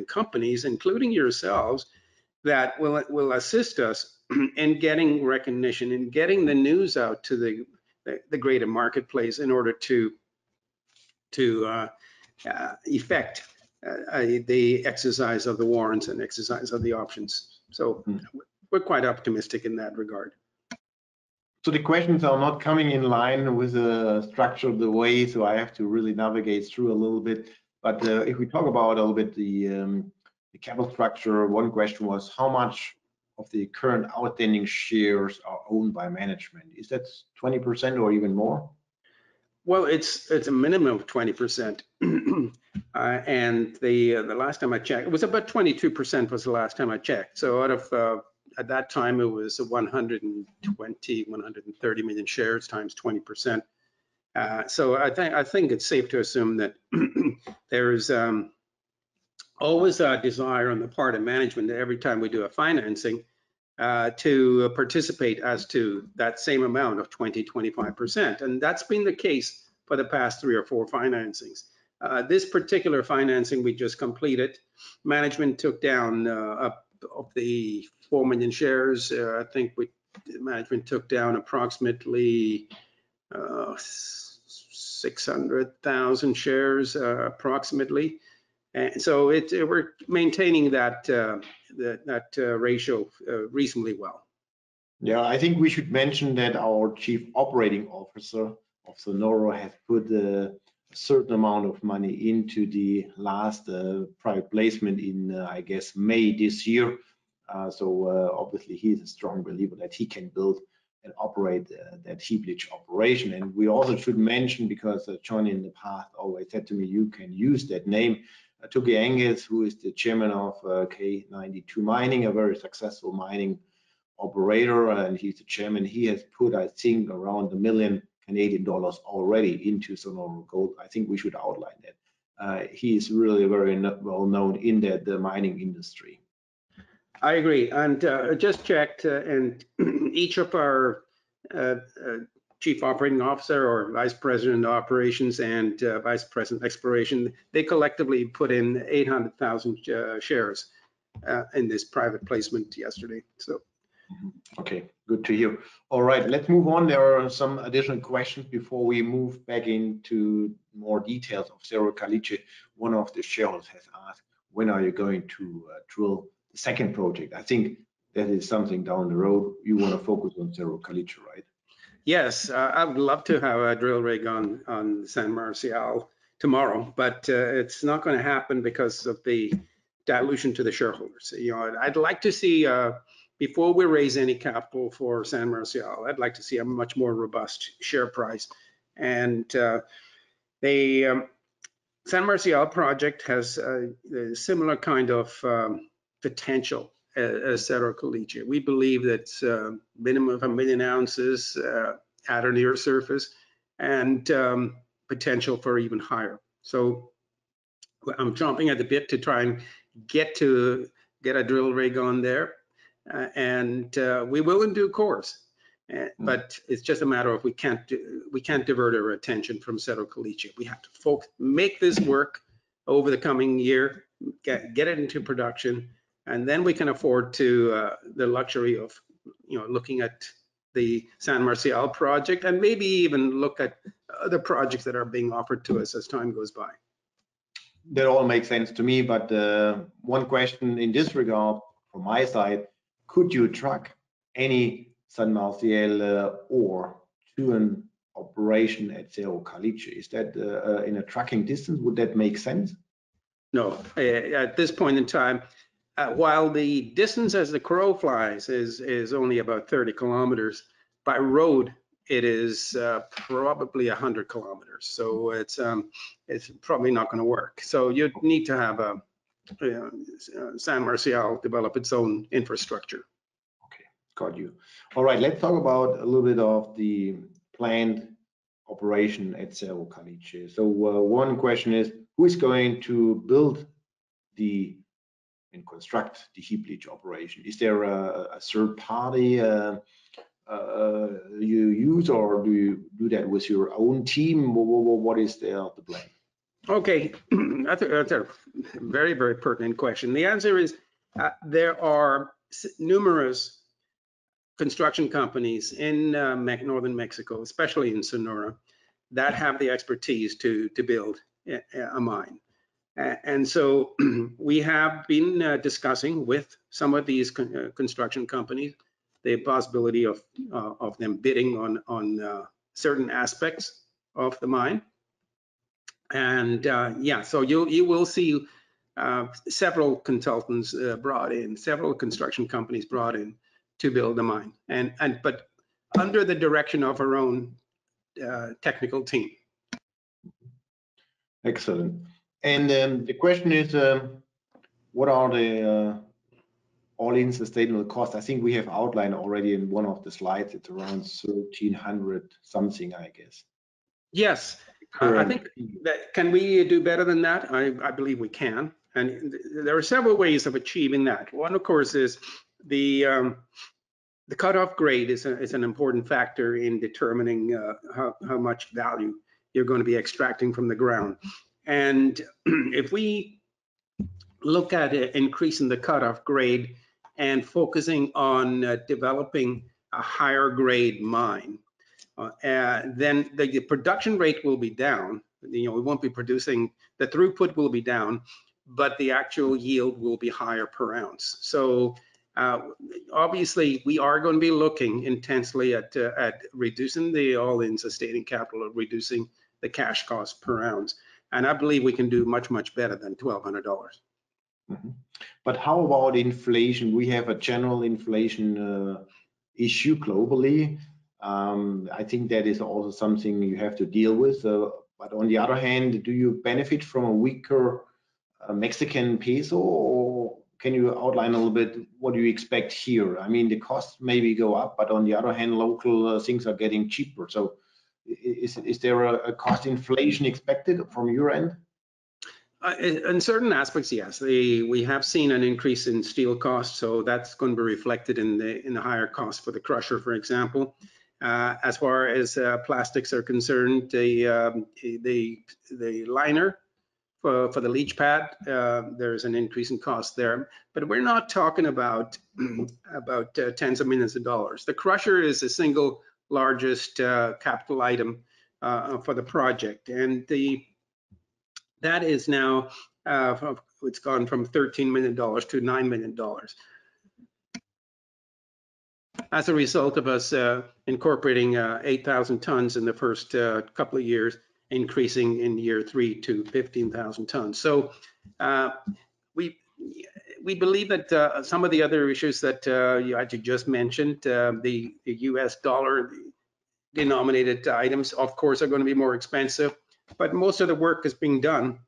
companies, including yourselves, that will assist us in getting recognition and getting the news out to the greater marketplace in order to effect the exercise of the warrants and exercise of the options. So we're quite optimistic in that regard. So the questions are not coming in line with the structure of the way, so I have to really navigate through a little bit. But if we talk about a little bit the capital structure, one question was how much of the current outstanding shares are owned by management? Is that 20% or even more? Well, it's a minimum of 20%, and the last time I checked, it was about 22% was the last time I checked. So out of at that time, it was 130 million shares times 20%. So I think it's safe to assume that there's always a desire on the part of management that every time we do a financing to participate as to that same amount of 20-25%. And that's been the case for the past 3 or 4 financings. This particular financing we just completed, management took down of the 4 million shares. I think management took down approximately 600,000 shares approximately. And so we're maintaining that ratio reasonably well. Yeah, I think we should mention that our Chief Operating Officer of Sonoro has put a certain amount of money into the last private placement in, I guess, May this year. So obviously he is a strong believer that he can build and operate that heap leach operation. And we also should mention, because John in the past always said to me, you can use that name, Tuki Angus, who is the chairman of K92 Mining, a very successful mining operator, and he's the chairman. He has put, I think, around $1 million Canadian already into Sonoro Gold. I think we should outline that. He is really very well known in the mining industry. I agree, and just checked, and each of our Chief Operating Officer or Vice President of Operations and Vice President Exploration, they collectively put in 800,000 shares in this private placement yesterday. So, okay, good to hear. All right, let's move on. There are some additional questions before we move back into more details of Cerro Caliche. One of the shareholders has asked, when are you going to drill the second project? I think that is something down the road. You want to focus on Cerro Caliche, right? Yes, I would love to have a drill rig on San Marcial tomorrow, but it's not going to happen because of the dilution to the shareholders. You know, I'd like to see, before we raise any capital for San Marcial, I'd like to see a much more robust share price. And the San Marcial project has a similar kind of potential as Cerro Caliche. We believe that minimum of 1 million ounces at or near surface, and potential for even higher. So I'm chomping at the bit to try and get a drill rig on there, and we will in due course. But it's just a matter of we can't divert our attention from Cerro Caliche. We have to make this work over the coming year, get it into production. And then we can afford to the luxury of, you know, looking at the San Marcial project and maybe even look at other projects that are being offered to us as time goes by. That all makes sense to me, but one question in this regard from my side, could you truck any San Marcial ore to an operation at Cerro Caliche? Is that in a trucking distance? Would that make sense? No, at this point in time, while the distance as the crow flies is only about 30 kilometers, by road it is probably 100 kilometers. So it's probably not going to work. So you need to have San Marcial develop its own infrastructure. Okay, got you. All right, let's talk about a little bit of the planned operation at Cerro Caliche. So one question is, who is going to build and construct the heap leach operation? Is there a third party you use, or do you do that with your own team? What is the plan? Okay, that's a very, very pertinent question. The answer is there are numerous construction companies in northern Mexico, especially in Sonora, that have the expertise to build a mine. And so we have been discussing with some of these construction companies the possibility of them bidding on certain aspects of the mine. And yeah, so you will see several consultants brought in, several construction companies brought in to build the mine, but under the direction of our own technical team. Excellent. And the question is, what are the all-in sustainable costs? I think we have outlined already in one of the slides. It's around 1,300 something, I guess. Yes, I think that can we do better than that? I believe we can, and there are several ways of achieving that. One, of course, is the cutoff grade is an important factor in determining how much value you're going to be extracting from the ground. And if we look at increasing the cutoff grade and focusing on developing a higher grade mine, then the production rate will be down. We won't be producing, the throughput will be down, but the actual yield will be higher per ounce. So obviously, we are going to be looking intensely at reducing the all-in sustaining capital, reducing the cash cost per ounce. And I believe we can do much, much better than $1,200. Mm-hmm. But how about inflation? We have a general inflation issue globally. I think that is also something you have to deal with. But on the other hand, do you benefit from a weaker Mexican peso, or can you outline a little bit what do you expect here? I mean, the costs maybe go up, but on the other hand, local things are getting cheaper. So is there a cost inflation expected from your end? In certain aspects, yes. We have seen an increase in steel costs, so that's going to be reflected in the higher cost for the crusher, for example. As far as plastics are concerned, the liner for the leach pad, there's an increase in cost there, but we're not talking about tens of millions of dollars. The crusher is the single largest capital item for the project, and that is now it's gone from $13 million to $9 million as a result of us incorporating 8,000 tons in the first couple of years, increasing in year 3 to 15,000 tons. So we believe that some of the other issues that you actually just mentioned, the US dollar denominated items, of course, are going to be more expensive, but most of the work is being done,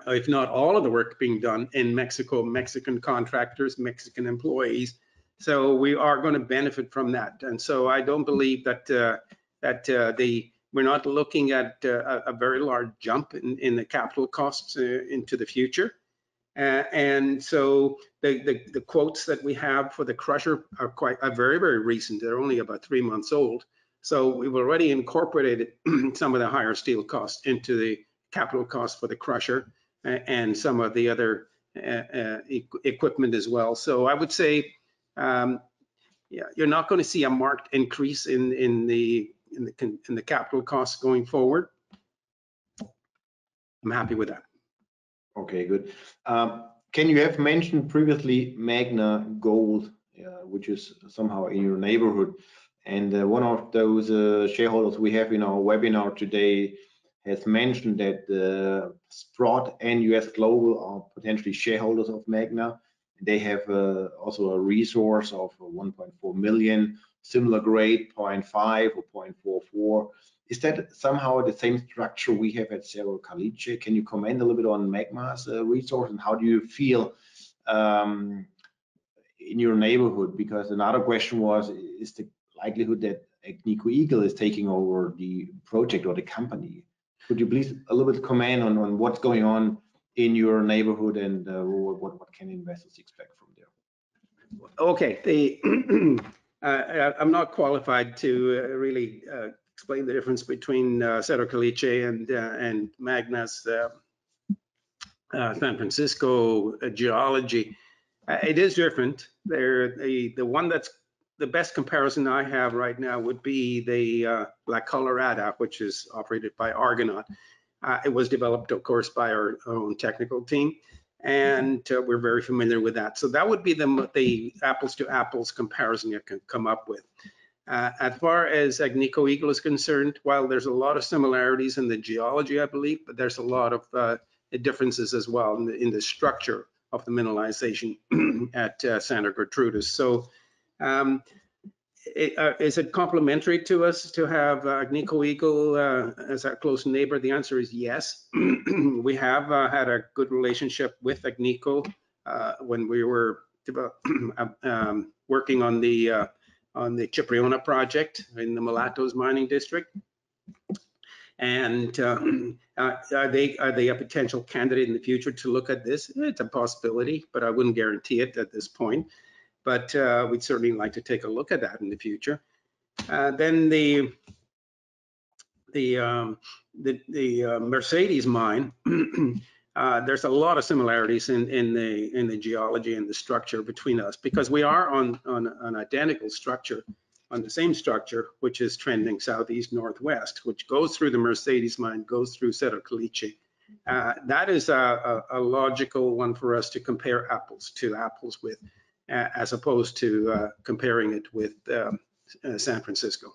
if not all of the work being done in Mexico, Mexican contractors, Mexican employees. So we are going to benefit from that. And so I don't believe that we're not looking at a very large jump in the capital costs into the future. And so the quotes that we have for the crusher are very, very recent. They're only about 3 months old. So we've already incorporated some of the higher steel costs into the capital costs for the crusher and some of the other equipment as well. So I would say, yeah, you're not going to see a marked increase in the capital costs going forward. I'm happy with that. Okay, good. Can you have mentioned previously Magna Gold, which is somehow in your neighborhood? And one of those shareholders we have in our webinar today has mentioned that Sprott and US Global are potentially shareholders of Magna. They have also a resource of 1.4 million, similar grade, 0.5 or 0.44. Is that somehow the same structure we have at Cerro Caliche? Can you comment a little bit on Magma's resource, and how do you feel in your neighborhood? Because another question was, is the likelihood that Agnico Eagle is taking over the project or the company? Could you please a little bit comment on what's going on in your neighborhood, and what can investors expect from there? Okay, I'm not qualified to really explain the difference between Cerro Caliche and Magna's San Francisco geology. It is different. The one that's the best comparison I have right now would be the La Colorada, which is operated by Argonaut. It was developed, of course, by our own technical team, and we're very familiar with that. So that would be the apples to apples comparison you can come up with. As far as Agnico Eagle is concerned, while there's a lot of similarities in the geology, I believe, but there's a lot of differences as well in the structure of the mineralization at Santa Gertrudis. So Is it complementary to us to have Agnico Eagle as our close neighbor? The answer is yes. We have had a good relationship with Agnico when we were working on the Cipriona project in the Mulatos mining district. And are they a potential candidate in the future to look at this? It's a possibility, but I wouldn't guarantee it at this point. But we'd certainly like to take a look at that in the future. Then the Mercedes mine, there's a lot of similarities in the geology and the structure between us, because we are on an identical structure, on the same structure, which is trending southeast northwest, which goes through the Mercedes mine, goes through Cerro Caliche. That is a logical one for us to compare apples to apples with, as opposed to comparing it with San Francisco.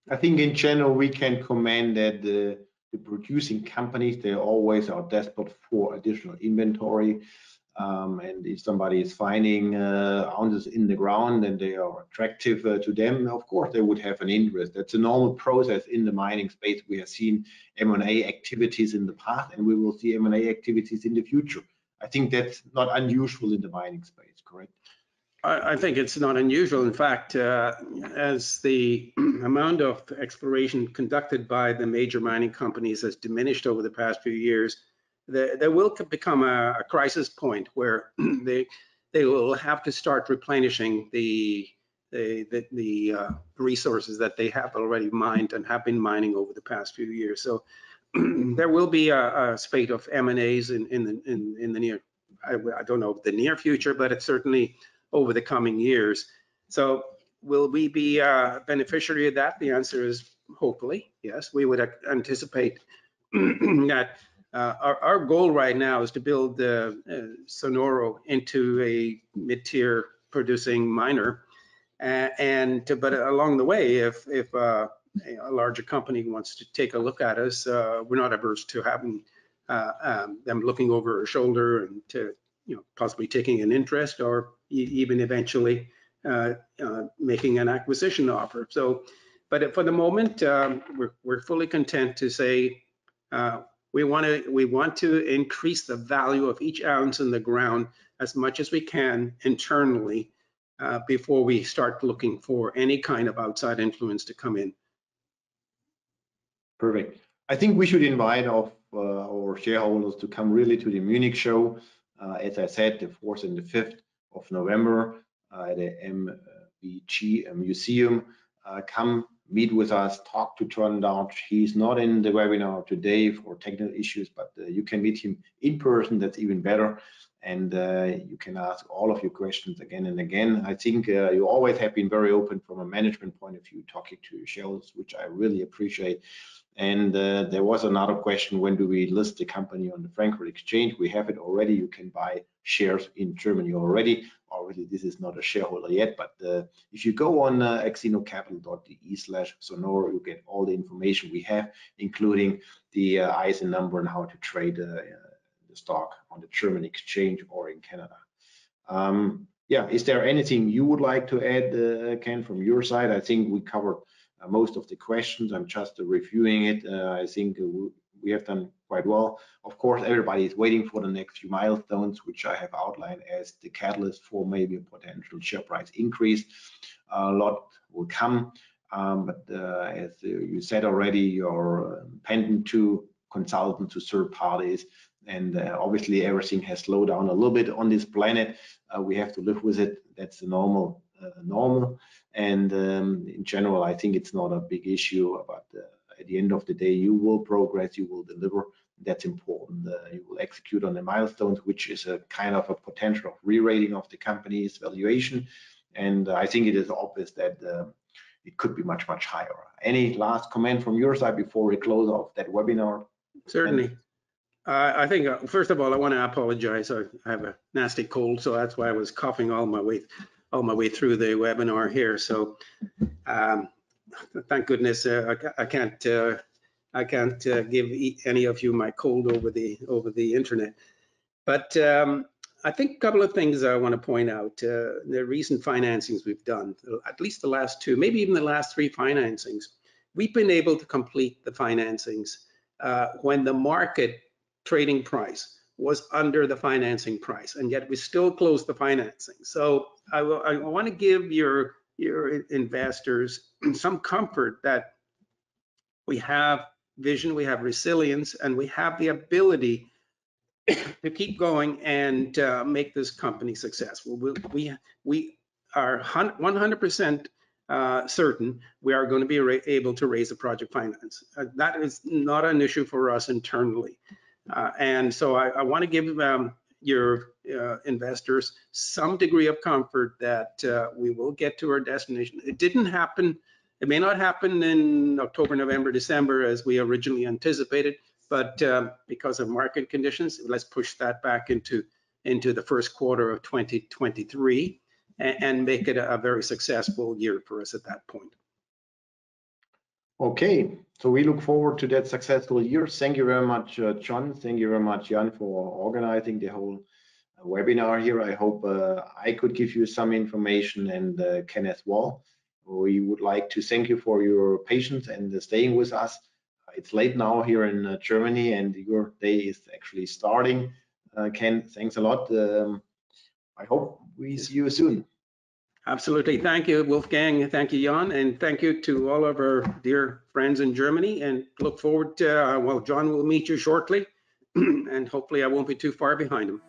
I think in general we can commend that the producing companies, they always are desperate for additional inventory. And if somebody is finding ounces in the ground and they are attractive to them, of course they would have an interest. That's a normal process in the mining space. We have seen M&A activities in the past, and we will see M&A activities in the future. I think that's not unusual in the mining space, correct? I think it's not unusual. In fact, as the amount of exploration conducted by the major mining companies has diminished over the past few years, there will become a crisis point where they will have to start replenishing the resources that they have already mined and have been mining over the past few years. So there will be a spate of M&As in the near, I don't know the near future, but it's certainly over the coming years. So will we be a beneficiary of that? The answer is hopefully, yes. We would anticipate that our goal right now is to build Sonoro into a mid-tier producing miner. But along the way, if a larger company wants to take a look at us, we're not averse to having them looking over our shoulder and to possibly taking an interest, or even eventually making an acquisition offer. So, but for the moment, we're fully content to say we want to increase the value of each ounce in the ground as much as we can internally before we start looking for any kind of outside influence to come in. Perfect. I think we should invite our shareholders to come really to the Munich show. As I said, the 4th and the 5th of November at the MBG Museum. Come meet with us, talk to John Deutsch. He's not in the webinar today for technical issues, but you can meet him in person. That's even better. And you can ask all of your questions again and again. I think you always have been very open from a management point of view, talking to your shareholders, which I really appreciate. And there was another question: when do we list the company on the Frankfurt Exchange? We have it already. You can buy shares in Germany already. This is not a shareholder yet, but if you go on axinocapital.de/Sonoro, you get all the information we have, including the ISIN number and how to trade the stock on the German exchange or in Canada. Yeah, is there anything you would like to add, Ken, from your side? I think we covered most of the questions. I'm just reviewing it. I think we have done quite well. Of course, everybody is waiting for the next few milestones, which I have outlined as the catalyst for maybe a potential share price increase. A lot will come, but as you said already, you're pendant to consultants, to third parties, and obviously everything has slowed down a little bit on this planet. We have to live with it. That's the normal. And in general, I think it's not a big issue, but at the end of the day, you will progress, you will deliver. That's important. You will execute on the milestones, which is a kind of a potential of re-rating of the company's valuation. And I think it is obvious that it could be much, much higher. Any last comment from your side before we close off that webinar? Certainly. I think, first of all, I want to apologize. I have a nasty cold, so that's why I was coughing all my way through the webinar here. So thank goodness I can't give any of you my cold over the internet. But I think a couple of things I want to point out. The recent financings we've done, at least the last two, maybe even the last three financings, we've been able to complete the financings when the market trading price was under the financing price, and yet we still closed the financing. So I want to give your investors some comfort that we have vision, we have resilience, and we have the ability to keep going and make this company successful. We are 100% certain we are going to be able to raise a project finance. That is not an issue for us internally. And so I want to give your investors some degree of comfort that we will get to our destination. It didn't happen. It may not happen in October, November, December as we originally anticipated, but because of market conditions, let's push that back into the first quarter of 2023 and make it a very successful year for us at that point. Okay, so we look forward to that successful year. Thank you very much, John. Thank you very much, Jan, for organizing the whole webinar here. I hope I could give you some information, and Ken as well. We would like to thank you for your patience and staying with us. It's late now here in Germany, and your day is actually starting. Ken, thanks a lot. I hope we see you soon. Absolutely. Thank you, Wolfgang. Thank you, Jan. And thank you to all of our dear friends in Germany. And look forward to, well, John will meet you shortly. And hopefully I won't be too far behind him.